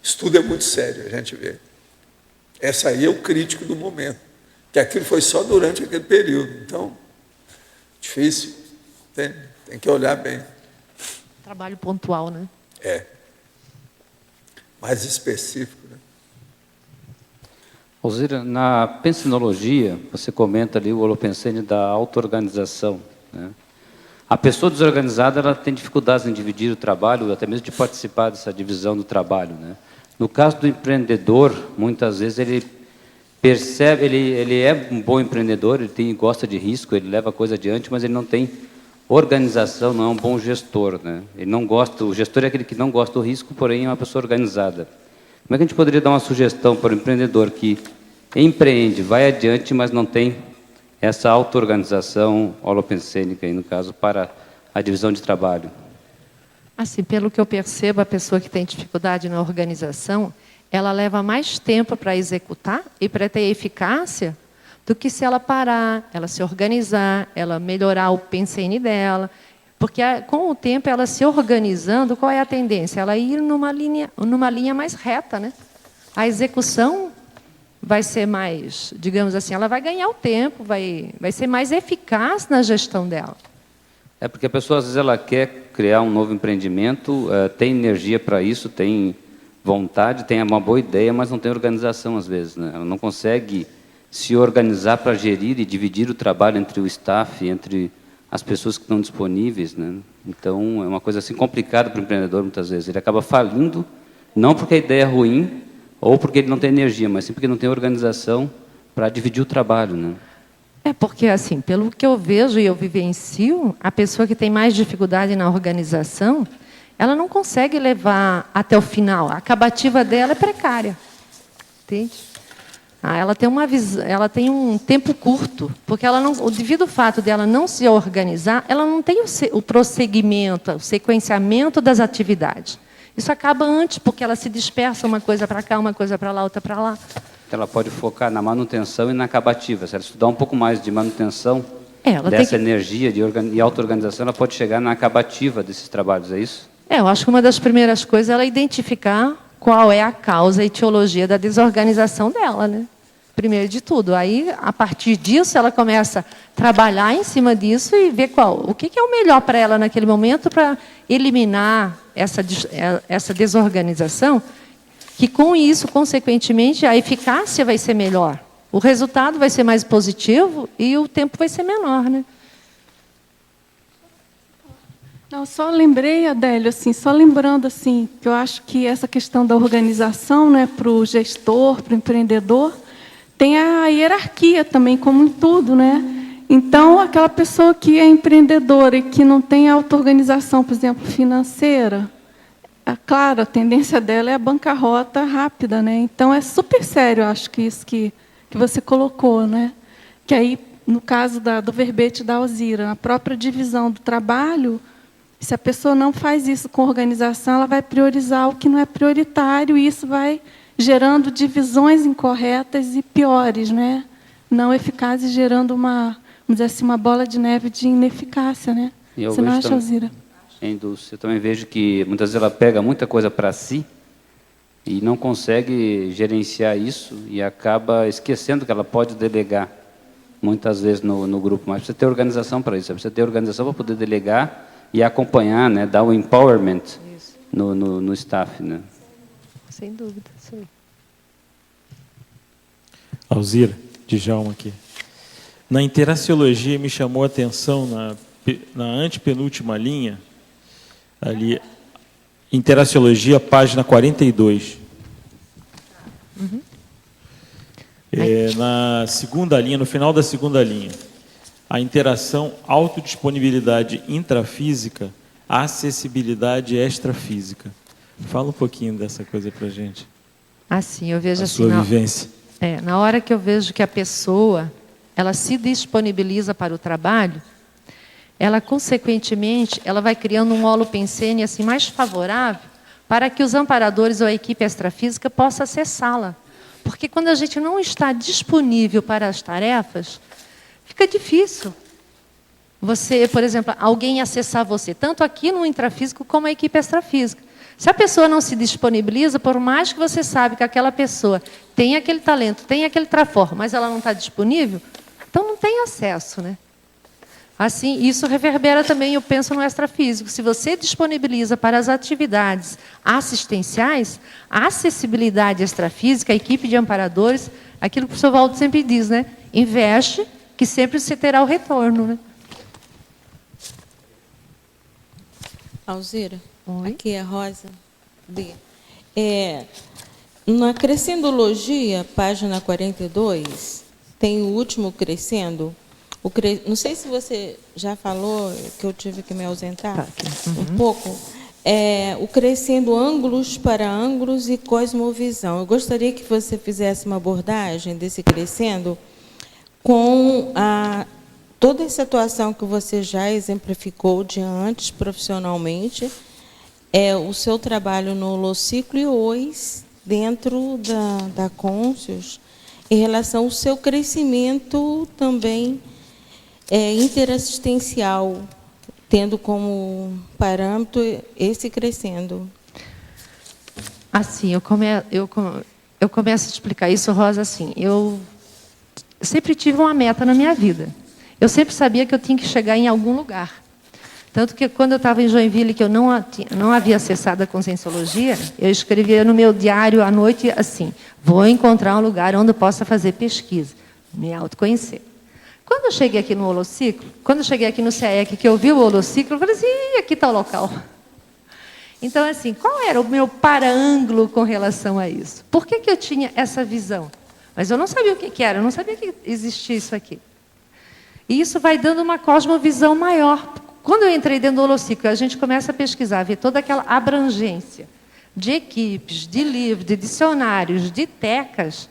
Isso tudo é muito sério, a gente vê. Essa aí é o crítico do momento, que aquilo foi só durante aquele período. Então, difícil, tem que olhar bem. Trabalho pontual, né? É. Mais específico, né? Alzira, na pensinologia, você comenta ali o holopensene da auto-organização, né? A pessoa desorganizada, ela tem dificuldades em dividir o trabalho, até mesmo de participar dessa divisão do trabalho, né? No caso do empreendedor, muitas vezes ele percebe, ele é um bom empreendedor, ele gosta de risco, ele leva a coisa adiante, mas ele não tem organização, não é um bom gestor, né? Ele não gosta, o gestor é aquele que não gosta do risco, porém é uma pessoa organizada. Como é que a gente poderia dar uma sugestão para o empreendedor que empreende, vai adiante, mas não tem essa auto-organização holopensênica, aí, no caso, para a divisão de trabalho? Assim, pelo que eu percebo, a pessoa que tem dificuldade na organização, ela leva mais tempo para executar e para ter eficácia do que se ela parar, ela se organizar, ela melhorar o pensene dela. Porque, com o tempo, ela se organizando, qual é a tendência? Ela ir numa linha mais reta, né? A execução vai ser mais, digamos assim, ela vai ganhar o tempo, vai ser mais eficaz na gestão dela. É porque a pessoa, às vezes, ela quer criar um novo empreendimento, tem energia para isso, tem vontade, tem uma boa ideia, mas não tem organização, às vezes, né? Ela não consegue se organizar para gerir e dividir o trabalho entre o staff, entre as pessoas que estão disponíveis, né? Então, é uma coisa assim complicada para o empreendedor, muitas vezes. Ele acaba falindo, não porque a ideia é ruim, ou porque ele não tem energia, mas sim porque não tem organização para dividir o trabalho, né? É porque, assim, pelo que eu vejo e eu vivencio, a pessoa que tem mais dificuldade na organização, ela não consegue levar até o final. A acabativa dela é precária. Entende? Ela tem um tempo curto, porque devido ao fato dela não se organizar, ela não tem o prosseguimento, o sequenciamento das atividades. Isso acaba antes, porque ela se dispersa uma coisa para cá, uma coisa para lá, outra para lá. Ela pode focar na manutenção e na acabativa. Se ela estudar um pouco mais de manutenção, dessa energia e auto-organização, ela pode chegar na acabativa desses trabalhos, é isso? Eu acho que uma das primeiras coisas é ela identificar qual é a causa e etiologia da desorganização dela, né? Primeiro de tudo. Aí, a partir disso, ela começa a trabalhar em cima disso e ver o que é o melhor para ela naquele momento para eliminar essa desorganização, que com isso, consequentemente, a eficácia vai ser melhor. O resultado vai ser mais positivo e o tempo vai ser menor, né? Não, só lembrei, Adélio, assim, só lembrando assim, que eu acho que essa questão da organização, né, para o gestor, para o empreendedor, tem a hierarquia também, como em tudo, né? Então, aquela pessoa que é empreendedora e que não tem auto-organização, por exemplo, financeira, claro, a tendência dela é a bancarrota rápida, né? Então, é super sério, eu acho que isso que você colocou, né? Que aí, no caso do verbete da Alzira, na própria divisão do trabalho, se a pessoa não faz isso com organização, ela vai priorizar o que não é prioritário, e isso vai gerando divisões incorretas e piores, né? Não eficazes, gerando vamos dizer assim, uma bola de neve de ineficácia, né? Você não acha, Alzira? Eu também vejo que muitas vezes ela pega muita coisa para si e não consegue gerenciar isso e acaba esquecendo que ela pode delegar muitas vezes no grupo, mas precisa ter organização para isso, precisa ter organização para poder delegar e acompanhar, né, dar o empowerment no staff, né? Sem dúvida, sim. Alzira, Djalma aqui. Na interaciologia me chamou a atenção na antepenúltima linha, ali, interaciologia, página 42. Uhum. Na segunda linha, no final da segunda linha, a interação, autodisponibilidade intrafísica, acessibilidade extrafísica. Fala um pouquinho dessa coisa para a gente. Assim, eu vejo assim, sua vivência. Na hora que eu vejo que a pessoa ela se disponibiliza para o trabalho, ela, consequentemente, ela vai criando um holopensene assim, mais favorável para que os amparadores ou a equipe extrafísica possa acessá-la. Porque quando a gente não está disponível para as tarefas, fica difícil você, por exemplo, alguém acessar você, tanto aqui no intrafísico como a equipe extrafísica. Se a pessoa não se disponibiliza, por mais que você sabe que aquela pessoa tem aquele talento, tem aquele trafor, mas ela não está disponível, então não tem acesso, né? Assim, isso reverbera também, eu penso, no extrafísico. Se você disponibiliza para as atividades assistenciais, a acessibilidade extrafísica, a equipe de amparadores, aquilo que o professor Valdo sempre diz, né? Investe, que sempre você terá o retorno, né? Alzira, aqui é a Rosa B. Na Crescendologia, página 42, tem o último crescendo. Não sei se você já falou, que eu tive que me ausentar um pouco. O crescendo ângulos para ângulos e cosmovisão. Eu gostaria que você fizesse uma abordagem desse crescendo com toda essa atuação que você já exemplificou de antes, profissionalmente, o seu trabalho no holociclo e hoje, dentro da Conscius, em relação ao seu crescimento também interassistencial, tendo como parâmetro esse crescendo. Assim, eu começo a explicar isso, Rosa, assim, eu sempre tive uma meta na minha vida. Eu sempre sabia que eu tinha que chegar em algum lugar. Tanto que, quando eu estava em Joinville, que eu não havia acessado a Conscienciologia, eu escrevia no meu diário à noite assim: vou encontrar um lugar onde eu possa fazer pesquisa, me autoconhecer. Quando eu cheguei aqui no holociclo, quando eu cheguei aqui no CEEC, que eu vi o holociclo, eu falei assim: aqui está o local. Então, assim, qual era o meu para-ângulo com relação a isso? Por que eu tinha essa visão? Mas eu não sabia o que era, eu não sabia que existia isso aqui. E isso vai dando uma cosmovisão maior. Quando eu entrei dentro do holociclo, a gente começa a pesquisar, ver toda aquela abrangência de equipes, de livros, de dicionários, de tecas,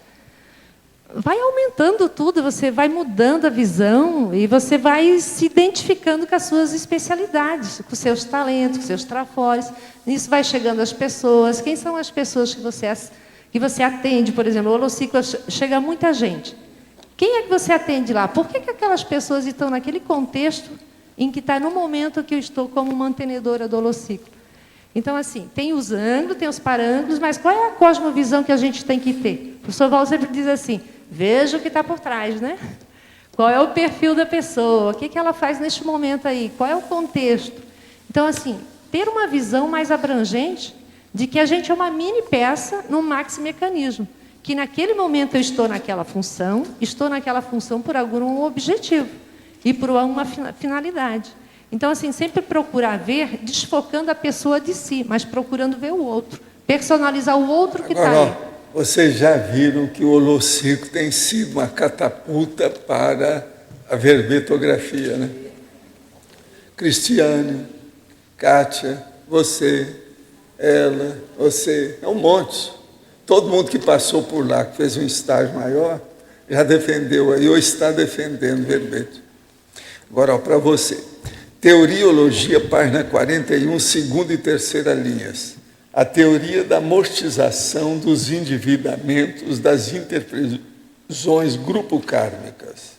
vai aumentando tudo, você vai mudando a visão e você vai se identificando com as suas especialidades, com os seus talentos, com os seus trafores. Isso vai chegando às pessoas. Quem são as pessoas que você atende? Por exemplo, o holociclo chega muita gente. Quem é que você atende lá? Por que aquelas pessoas estão naquele contexto em que está no momento que eu estou como mantenedora do holociclo? Então, assim, tem os ângulos, tem os parângulos, mas qual é a cosmovisão que a gente tem que ter? O professor Val sempre diz assim: veja o que está por trás, né? Qual é o perfil da pessoa? O que ela faz neste momento aí? Qual é o contexto? Então, assim, ter uma visão mais abrangente de que a gente é uma mini peça num maxi-mecanismo, que naquele momento eu estou naquela função por algum objetivo e por uma finalidade. Então, assim, sempre procurar ver, desfocando a pessoa de si, mas procurando ver o outro, personalizar o outro que está aí. Vocês já viram que o holociclo tem sido uma catapulta para a verbetografia, né? Cristiane, Kátia, você, ela, você, é um monte. Todo mundo que passou por lá, que fez um estágio maior, já defendeu aí, ou está defendendo o verbete. Agora, para você. Teoriologia, página 41, segunda e terceira linhas. A teoria da amortização dos endividamentos das interprisões grupo-kármicas.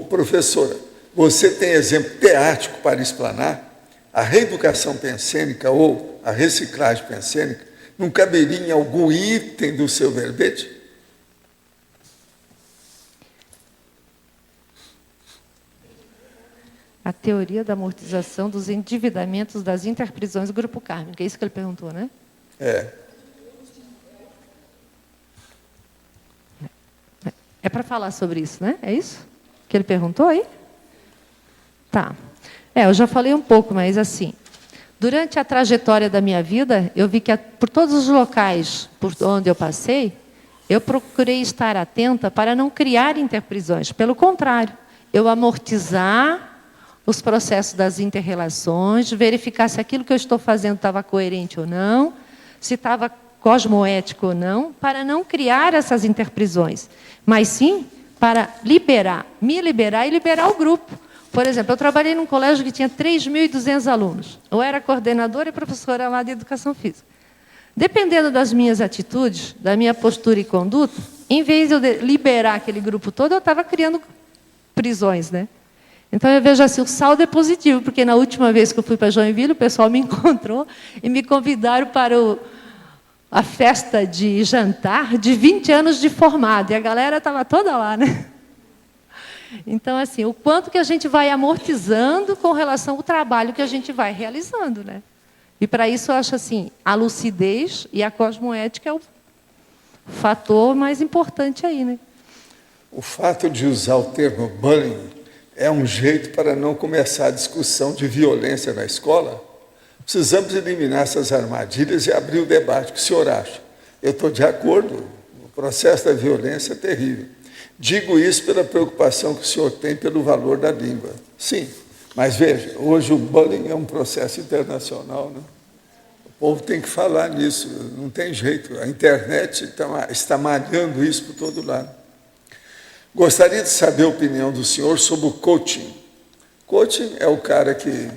Professora, você tem exemplo teático para explanar? A reeducação pensênica ou a reciclagem pensênica não caberia em algum item do seu verbete? A teoria da amortização dos endividamentos das interprisões grupo kármico. É isso que ele perguntou, né? É para falar sobre isso, né? É isso que ele perguntou aí? Tá. Eu já falei um pouco, mas assim, durante a trajetória da minha vida, eu vi que por todos os locais por onde eu passei, eu procurei estar atenta para não criar interprisões. Pelo contrário, eu amortizar os processos das inter-relações, verificar se aquilo que eu estou fazendo estava coerente ou não, se estava cosmoético ou não, para não criar essas interprisões, mas sim para me liberar e liberar o grupo. Por exemplo, eu trabalhei num colégio que tinha 3.200 alunos. Eu era coordenadora e professora lá de Educação Física. Dependendo das minhas atitudes, da minha postura e conduta, em vez de eu liberar aquele grupo todo, eu estava criando prisões, né? Então, eu vejo assim, o saldo é positivo, porque na última vez que eu fui para Joinville, o pessoal me encontrou e me convidaram para a festa de jantar de 20 anos de formado. E a galera estava toda lá, né? Então, assim, o quanto que a gente vai amortizando com relação ao trabalho que a gente vai realizando, né? E, para isso, eu acho assim, a lucidez e a cosmoética é o fator mais importante aí, né? O fato de usar o termo bullying é um jeito para não começar a discussão de violência na escola? Precisamos eliminar essas armadilhas e abrir o debate. O que o senhor acha? Eu estou de acordo, o processo da violência é terrível. Digo isso pela preocupação que o senhor tem pelo valor da língua. Sim, mas veja, hoje o bullying é um processo internacional, né? O povo tem que falar nisso, não tem jeito. A internet está malhando isso por todo lado. Gostaria de saber a opinião do senhor sobre o coaching. Coaching é o cara que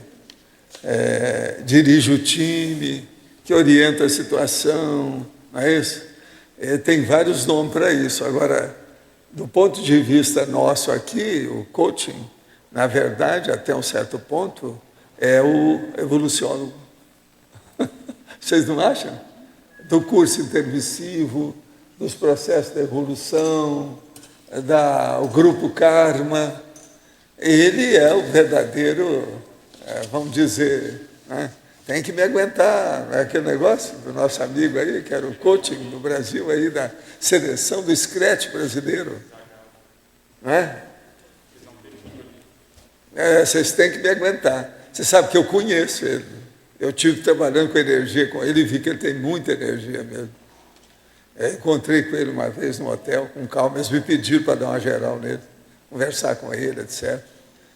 dirige o time, que orienta a situação, não é isso? Tem vários nomes para isso. Agora, do ponto de vista nosso aqui, o coaching, na verdade, até um certo ponto, é o evoluciólogo. Vocês não acham? Do curso intermissivo, dos processos de evolução, o grupo Karma. Ele é o verdadeiro, vamos dizer, né? Tem que me aguentar, não é aquele negócio do nosso amigo aí, que era o coaching do Brasil, aí, da seleção do Scratch brasileiro. Não é? Vocês têm que me aguentar. Você sabe que eu conheço ele. Eu tive trabalhando com energia com ele e vi que ele tem muita energia mesmo. Encontrei com ele uma vez no hotel, com calma, eles me pediram para dar uma geral nele, conversar com ele, etc.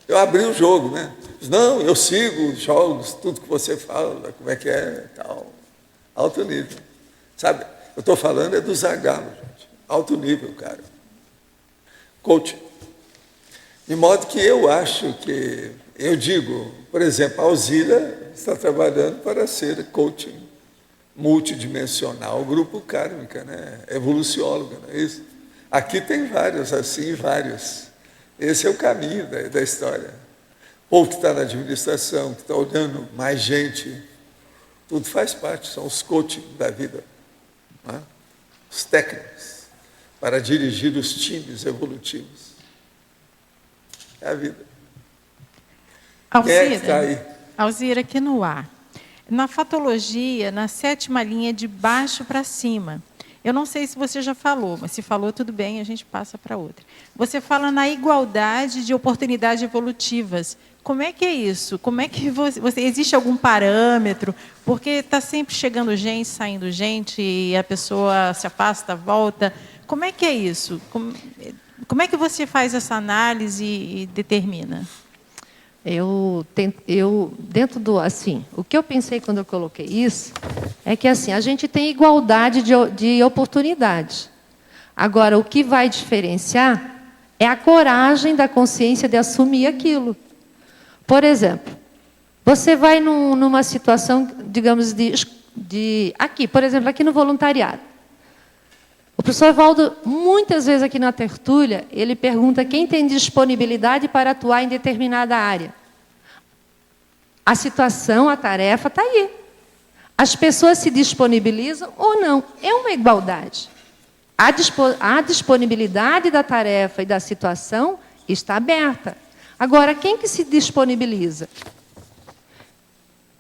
Eu abri o jogo, né? Não, eu sigo os jogos, tudo que você fala, como é que é, tal. Alto nível. Sabe, eu estou falando do Zagallo, gente. Alto nível, cara. Coaching. De modo que eu acho que, eu digo, por exemplo, a Alzira está trabalhando para ser coaching multidimensional, o grupo kármica, né? Evolucióloga, não é isso? Aqui tem vários, assim, vários. Esse é o caminho da história. O povo que está na administração, que está olhando mais gente, tudo faz parte, são os coaching da vida, não é? Os técnicos, para dirigir os times evolutivos. É a vida. Alzira, quem é que está aí? Alzira, aqui no ar. Na fatologia, na 7ª linha de baixo para cima, eu não sei se você já falou, mas se falou, tudo bem, a gente passa para outra. Você fala na igualdade de oportunidades evolutivas. Como é que é isso? Como é que existe algum parâmetro? Porque está sempre chegando gente, saindo gente, e a pessoa se afasta, volta. Como é que é isso? Como é que você faz essa análise e determina? Dentro do, assim, o que eu pensei quando eu coloquei isso, é que assim, a gente tem igualdade de oportunidade. Agora, o que vai diferenciar é a coragem da consciência de assumir aquilo. Por exemplo, você vai numa situação, digamos, aqui, por exemplo, aqui no voluntariado. O professor Evaldo, muitas vezes aqui na tertúlia, ele pergunta quem tem disponibilidade para atuar em determinada área. A situação, a tarefa está aí. As pessoas se disponibilizam ou não. É uma igualdade. A disponibilidade da tarefa e da situação está aberta. Agora, quem que se disponibiliza?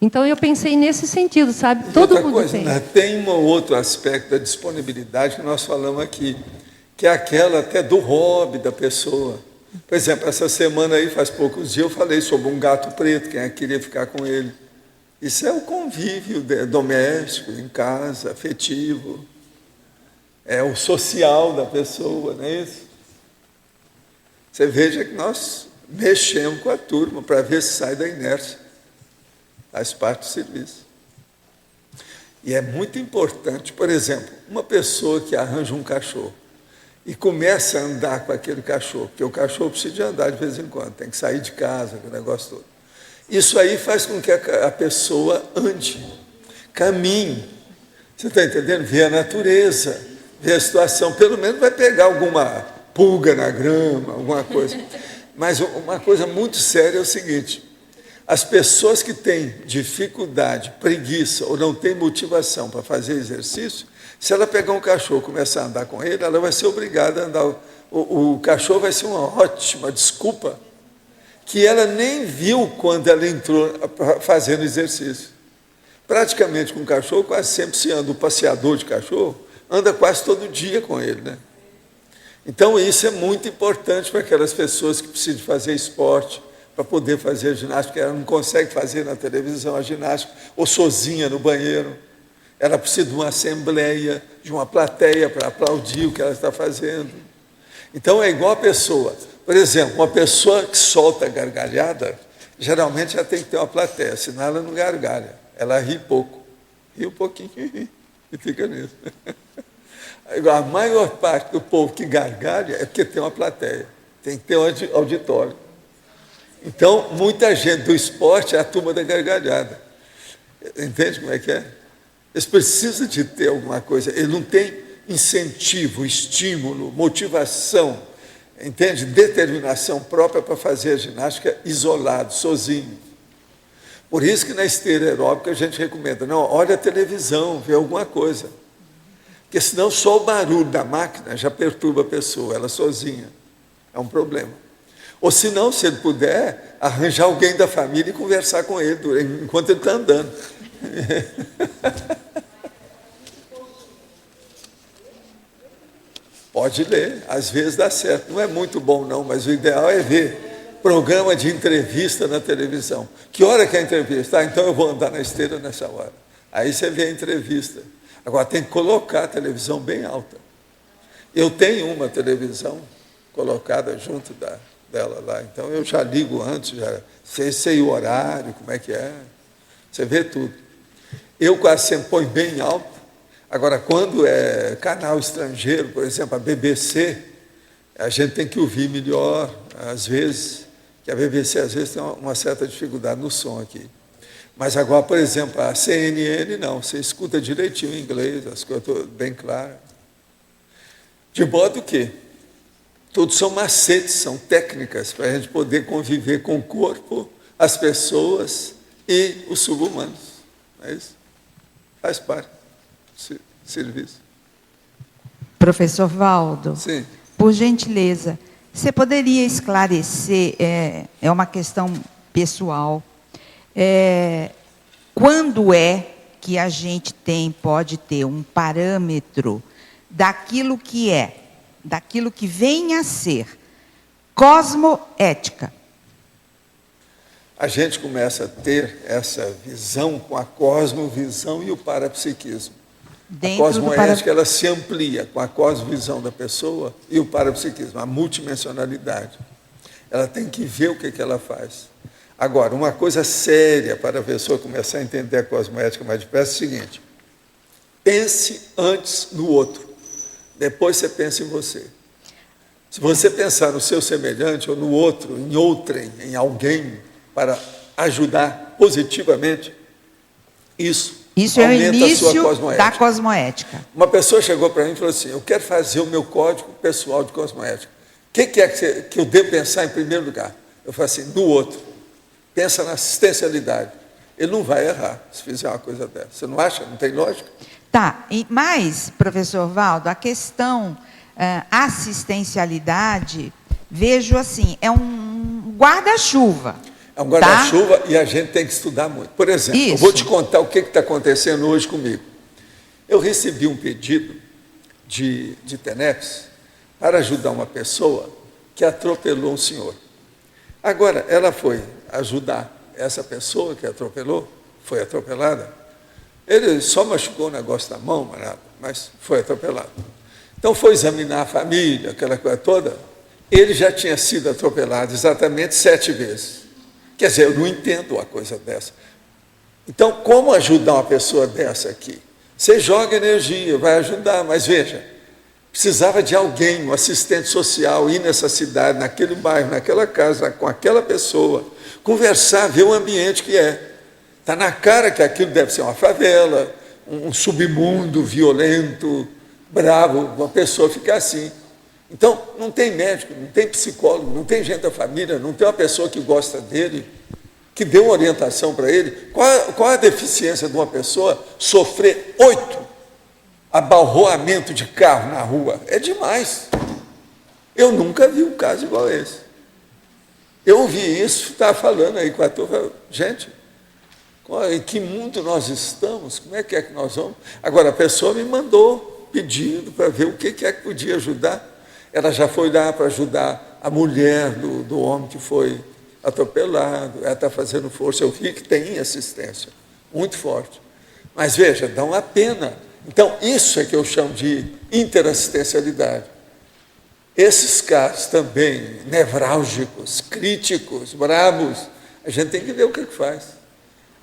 Então, eu pensei nesse sentido, sabe? Todo mundo coisa, tem. Né? Tem um outro aspecto da disponibilidade que nós falamos aqui, que é aquela até do hobby da pessoa. Por exemplo, essa semana aí, faz poucos dias, eu falei sobre um gato preto, quem queria ficar com ele. Isso é o convívio doméstico, em casa, afetivo. É o social da pessoa, não é isso? Você veja que nós mexemos com a turma para ver se sai da inércia. Faz parte do serviço. E é muito importante, por exemplo, uma pessoa que arranja um cachorro e começa a andar com aquele cachorro, porque o cachorro precisa de andar de vez em quando, tem que sair de casa, aquele negócio todo. Isso aí faz com que a pessoa ande, caminhe. Você está entendendo? Vê a natureza, vê a situação, pelo menos vai pegar alguma pulga na grama, alguma coisa. Mas uma coisa muito séria é o seguinte: as pessoas que têm dificuldade, preguiça ou não têm motivação para fazer exercício, se ela pegar um cachorro e começar a andar com ele, ela vai ser obrigada a andar. O cachorro vai ser uma ótima desculpa que ela nem viu quando ela entrou fazendo exercício. Praticamente com o cachorro, quase sempre se anda. O passeador de cachorro anda quase todo dia com ele, né? Então, isso é muito importante para aquelas pessoas que precisam fazer esporte, para poder fazer a ginástica. Ela não consegue fazer na televisão a ginástica, ou sozinha no banheiro. Ela precisa de uma assembleia, de uma plateia para aplaudir o que ela está fazendo. Então, é igual a pessoa. Por exemplo, uma pessoa que solta gargalhada, geralmente ela tem que ter uma plateia, senão ela não gargalha. Ela ri pouco. Ri um pouquinho e fica nisso. A maior parte do povo que gargalha é porque tem uma plateia. Tem que ter um auditório. Então, muita gente do esporte é a turma da gargalhada. Entende como é que é? Eles precisam de ter alguma coisa. Ele não tem incentivo, estímulo, motivação, entende? Determinação própria para fazer a ginástica isolado, sozinho. Por isso que na esteira aeróbica a gente recomenda, não, olha a televisão, vê alguma coisa. Porque senão só o barulho da máquina já perturba a pessoa, ela sozinha. É um problema. Ou se não, se ele puder, arranjar alguém da família e conversar com ele enquanto ele está andando. Pode ler, às vezes dá certo. Não é muito bom não, mas o ideal é ver programa de entrevista na televisão. Que hora que é a entrevista? Ah, então eu vou andar na esteira nessa hora. Aí você vê a entrevista. Agora tem que colocar a televisão bem alta. Eu tenho uma televisão colocada junto dela lá, então eu já ligo antes, já sei o horário, como é que é. Você vê tudo. Eu quase sempre ponho bem alto. Agora, quando é canal estrangeiro, por exemplo, a BBC, a gente tem que ouvir melhor, às vezes, que a BBC às vezes tem uma certa dificuldade no som aqui. Mas agora, por exemplo, a CNN, não, você escuta direitinho em inglês, as coisas estão bem claras. De modo que tudo são macetes, são técnicas para a gente poder conviver com o corpo, as pessoas e os subhumanos. Não é isso? Faz parte do serviço. Professor Valdo, sim, por gentileza, você poderia esclarecer, é uma questão pessoal, quando é que a gente pode ter um parâmetro daquilo que daquilo que vem a ser cosmoética? A gente começa a ter essa visão com a cosmovisão e o parapsiquismo. A cosmoética ela se amplia com a cosmovisão da pessoa e o parapsiquismo, a multidimensionalidade. Ela tem que ver o que ela faz. Agora, uma coisa séria para a pessoa começar a entender a cosmoética mais de perto é o seguinte: pense antes no outro, depois você pensa em você. Se você pensar no seu semelhante ou no outro, em outrem, em alguém, para ajudar positivamente, isso é o início da cosmoética. Uma pessoa chegou para mim e falou assim: eu quero fazer o meu código pessoal de cosmoética. O que é que eu devo pensar em primeiro lugar? Eu falei assim: no outro. Pensa na assistencialidade. Ele não vai errar se fizer uma coisa dessa. Você não acha? Não tem lógica? Tá, mas, professor Valdo, a questão assistencialidade, vejo assim, é um guarda-chuva. É um guarda-chuva, tá? E a gente tem que estudar muito. Por exemplo, eu vou te contar o que está acontecendo hoje comigo. Eu recebi um pedido de Tenex para ajudar uma pessoa que atropelou um senhor. Agora, ela foi ajudar essa pessoa que atropelou, foi atropelada. Ele só machucou o negócio da mão, mas foi atropelado. Então, foi examinar a família, aquela coisa toda. Ele já tinha sido atropelado exatamente 7 vezes. Quer dizer, eu não entendo uma coisa dessa. Então, como ajudar uma pessoa dessa aqui? Você joga energia, vai ajudar, mas veja, precisava de alguém, um assistente social, ir nessa cidade, naquele bairro, naquela casa, com aquela pessoa, conversar, ver o ambiente que é. Está na cara que aquilo deve ser uma favela, um submundo violento, bravo, uma pessoa ficar assim. Então, não tem médico, não tem psicólogo, não tem gente da família, não tem uma pessoa que gosta dele, que dê uma orientação para ele. Qual a deficiência de uma pessoa sofrer 8 abalroamento de carro na rua? É demais. Eu nunca vi um caso igual a esse. Eu ouvi isso, estava falando aí com a turma, gente, em que mundo nós estamos? Como é que nós vamos? Agora, a pessoa me mandou pedido para ver o que é que podia ajudar. Ela já foi lá para ajudar a mulher do homem que foi atropelado, ela está fazendo força. Eu vi que tem assistência, muito forte. Mas veja, dá uma pena. Então, isso é que eu chamo de interassistencialidade. Esses casos também, nevrálgicos, críticos, bravos, a gente tem que ver o que faz.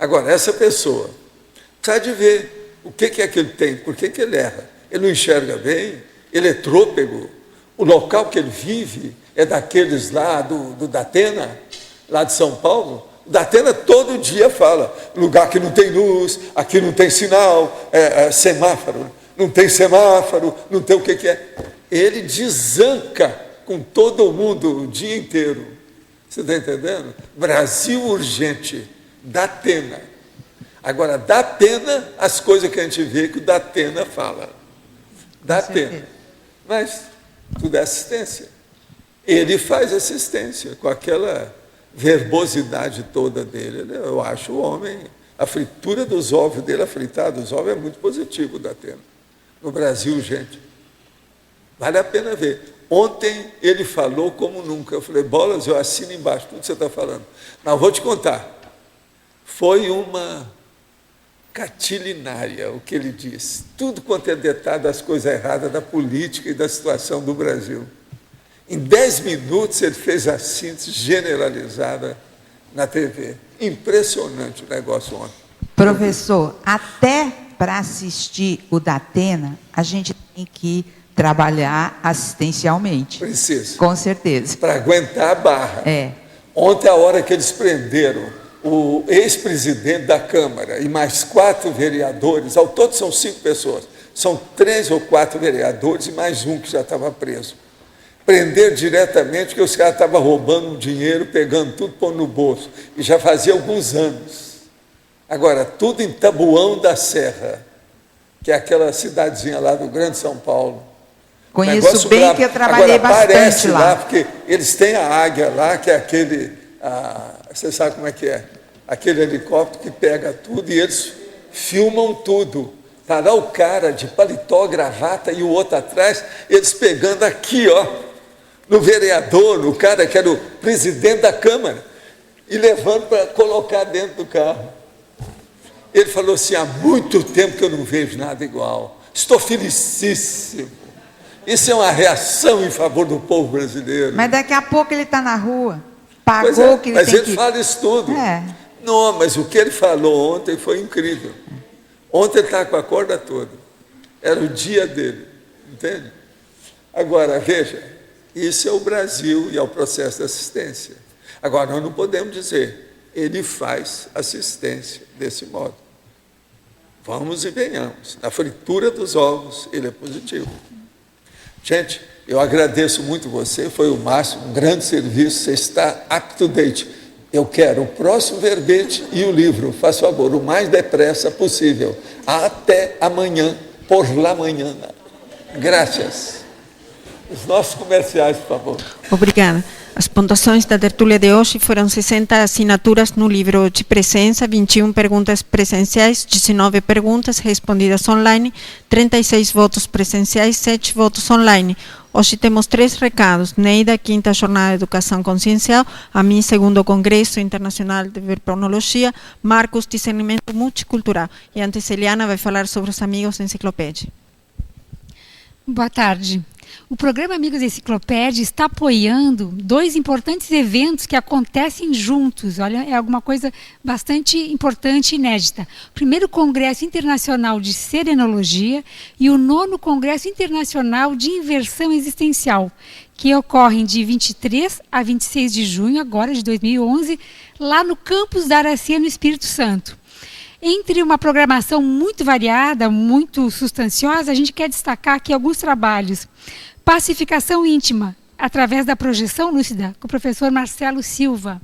Agora, essa pessoa precisa de ver o que é que ele tem, por que ele erra. Ele não enxerga bem, ele é trôpego, o local que ele vive é daqueles lá do Datena, lá de São Paulo. O Datena todo dia fala, lugar que não tem luz, aqui não tem sinal, semáforo, não tem semáforo, não tem o que é. Ele desanca com todo mundo o dia inteiro. Você está entendendo? Brasil urgente, Datena. Agora, dá pena as coisas que a gente vê que o Datena fala. Dá pena. Mas tudo é assistência. Ele faz assistência com aquela verbosidade toda dele. Eu acho o homem, a fritura dos ovos dele, a fritada dos ovos é muito positivo, Datena. No Brasil, gente, vale a pena ver. Ontem ele falou como nunca. Eu falei, Bolas, eu assino embaixo tudo que você está falando. Mas vou te contar. Foi uma catilinária o que ele disse. Tudo quanto é detalhe das coisas erradas da política e da situação do Brasil. Em 10 minutos ele fez a síntese generalizada na TV. Impressionante o negócio ontem. Professor, até para assistir o Datena, a gente tem que trabalhar assistencialmente. Precisa. Com certeza. Para aguentar a barra. É. Ontem, a hora que eles prenderam o ex-presidente da Câmara e mais 4 vereadores, ao todo são 5 pessoas, são 3 ou 4 vereadores e mais um que já estava preso. Prender diretamente, porque os caras estavam roubando um dinheiro, pegando tudo, pondo no bolso. E já fazia alguns anos. Agora, tudo em Tabuão da Serra, que é aquela cidadezinha lá do Grande São Paulo. Conheço bem, bravo. Que eu trabalhei agora, bastante parece lá. Porque eles têm a águia lá, que é aquele... você sabe como é que é? Aquele helicóptero que pega tudo e eles filmam tudo. Está lá o cara de paletó, gravata e o outro atrás, eles pegando aqui, ó, no vereador, no cara que era o presidente da Câmara, e levando para colocar dentro do carro. Ele falou assim, há muito tempo que eu não vejo nada igual. Estou felicíssimo. Isso é uma reação em favor do povo brasileiro. Mas daqui a pouco ele está na rua. Pagou o que ele mas tem ele fala isso tudo. É. Não, mas o que ele falou ontem foi incrível. Ontem ele estava com a corda toda. Era o dia dele. Entende? Agora, veja, isso é o Brasil e é o processo de assistência. Agora, nós não podemos dizer, ele faz assistência desse modo. Vamos e venhamos. Na fritura dos ovos, ele é positivo. Gente, eu agradeço muito você, foi o máximo, um grande serviço, você está up to date. Eu quero o próximo verbete e o livro, faz favor, o mais depressa possível. Até amanhã, por la manhã. Graças. Os nossos comerciais, por favor. Obrigada. As pontuações da tertúlia de hoje foram 60 assinaturas no livro de presença, 21 perguntas presenciais, 19 perguntas respondidas online, 36 votos presenciais, 7 votos online. Hoje temos 3 recados. Neida, 5ª Jornada de Educação Consciencial, a mim, 2º Congresso Internacional de Verbonologia, Marcos, Discernimento Multicultural. E antes, Eliana vai falar sobre os Amigos da Enciclopédia. Boa tarde. O programa Amigos da Enciclopédia está apoiando 2 importantes eventos que acontecem juntos. Olha, é alguma coisa bastante importante e inédita. O primeiro Congresso Internacional de Serenologia e o 9º Congresso Internacional de Inversão Existencial, que ocorrem de 23 a 26 de junho, agora de 2011, lá no campus da Aracia, no Espírito Santo. Entre uma programação muito variada, muito substanciosa, a gente quer destacar aqui alguns trabalhos. Pacificação íntima, através da projeção lúcida, com o professor Marcelo Silva.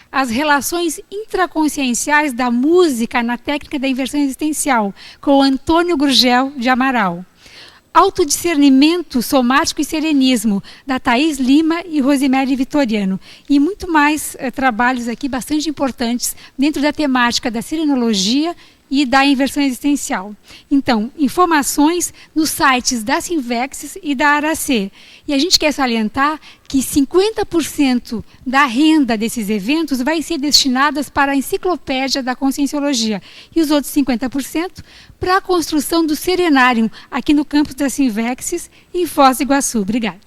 As relações intraconscienciais da música na técnica da inversão existencial, com o Antônio Gurgel de Amaral. Autodiscernimento somático e serenismo, da Thaís Lima e Rosemary Vitoriano. E muito mais trabalhos aqui bastante importantes dentro da temática da serenologia e da inversão existencial. Então, informações nos sites da Sinvex e da Aracê. E a gente quer salientar que 50% da renda desses eventos vai ser destinadas para a enciclopédia da Conscienciologia e os outros 50% para a construção do Serenário aqui no campus da Sinvex em Foz do Iguaçu. Obrigada.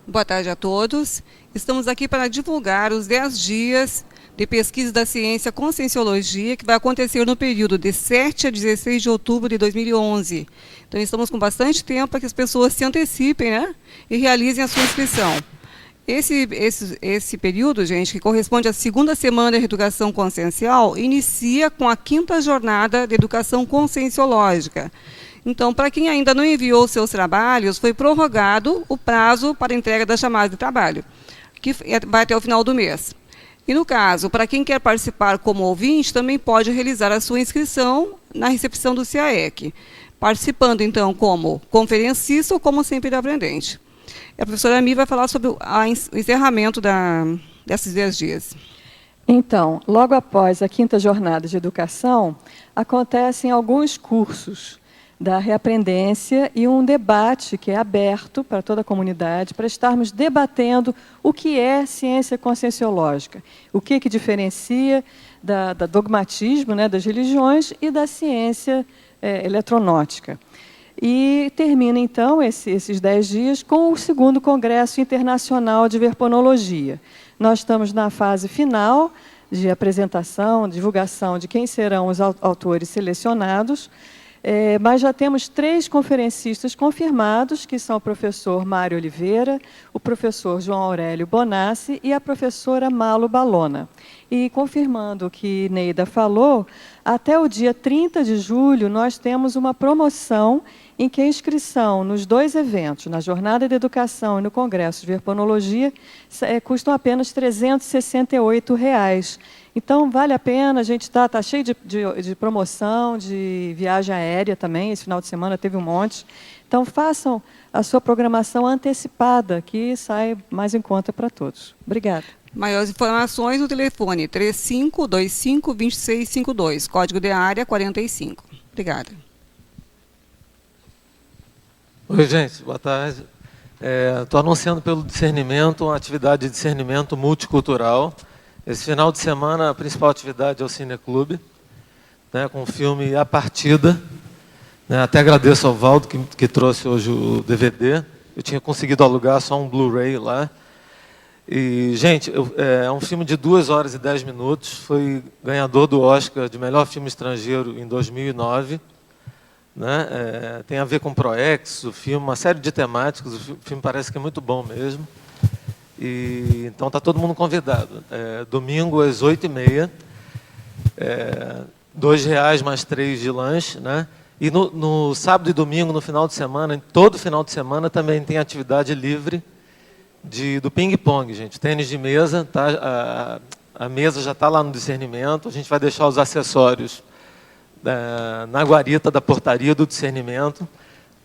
Boa tarde a todos. Estamos aqui para divulgar os 10 dias de pesquisa da ciência Conscienciologia, que vai acontecer no período de 7 a 16 de outubro de 2011. Então, estamos com bastante tempo para que as pessoas se antecipem, né, e realizem a sua inscrição. Esse período, gente, que corresponde à segunda semana de Educação Consciencial, inicia com a 5ª jornada de Educação Conscienciológica. Então, para quem ainda não enviou seus trabalhos, foi prorrogado o prazo para entrega da chamada de trabalho, que vai até o final do mês. E, no caso, para quem quer participar como ouvinte, também pode realizar a sua inscrição na recepção do CAEC, participando, então, como conferencista ou como sempre aprendente. A professora Mi vai falar sobre o encerramento desses 10 dias. Então, logo após a 5ª jornada de educação, acontecem alguns cursos da reaprendência e um debate que é aberto para toda a comunidade, para estarmos debatendo o que é ciência conscienciológica, o que diferencia da dogmatismo, né, das religiões e da ciência eletronótica. E termina, então, esses 10 dias com o 2º Congresso Internacional de Verponologia. Nós estamos na fase final de apresentação, divulgação de quem serão os autores selecionados, mas já temos 3 conferencistas confirmados, que são o professor Mário Oliveira, o professor João Aurélio Bonassi e a professora Malu Balona. E confirmando o que Neida falou, até o dia 30 de julho nós temos uma promoção em que a inscrição nos 2 eventos, na Jornada de Educação e no Congresso de Verponologia, custam apenas R$ 368. Então, vale a pena, a gente está cheio de promoção, de viagem aérea também, esse final de semana teve um monte. Então, façam a sua programação antecipada, que sai mais em conta para todos. Obrigada. Maiores informações no telefone 3525-2652, código de área 45. Obrigada. Oi, gente, boa tarde. Estou anunciando pelo discernimento, uma atividade de discernimento multicultural. Esse final de semana, a principal atividade é o Cineclube, né, com o filme A Partida. Né, até agradeço ao Valdo, que trouxe hoje o DVD. Eu tinha conseguido alugar só um Blu-ray lá. E, gente, é um filme de 2 horas e 10 minutos. Foi ganhador do Oscar de melhor filme estrangeiro em 2009. Né? Tem a ver com ProEx, o filme, uma série de temáticas. O filme parece que é muito bom mesmo. E, então está todo mundo convidado. Domingo às 8h30, R$2 mais 3 de lanche, né? E no sábado e domingo, no final de semana, todo final de semana também tem atividade livre do ping-pong, gente. Tênis de mesa, tá? A mesa já está lá no discernimento. A gente vai deixar os acessórios na guarita da portaria do discernimento.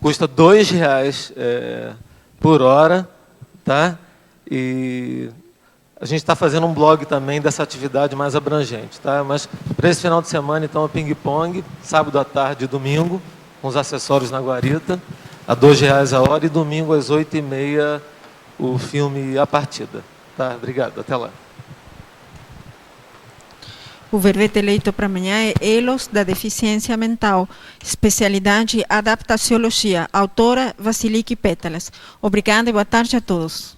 Custa R$2 por hora, tá? E a gente está fazendo um blog também dessa atividade mais abrangente, tá? Mas para esse final de semana, então, é ping-pong, sábado à tarde e domingo, com os acessórios na guarita, a R$2 a hora, e domingo às 8h30 o filme A Partida. Tá? Obrigado, até lá. O verbete eleito para amanhã é Elos da Deficiência Mental, especialidade Adaptaciologia, autora Vasiliki Pétalas. Obrigada e boa tarde a todos.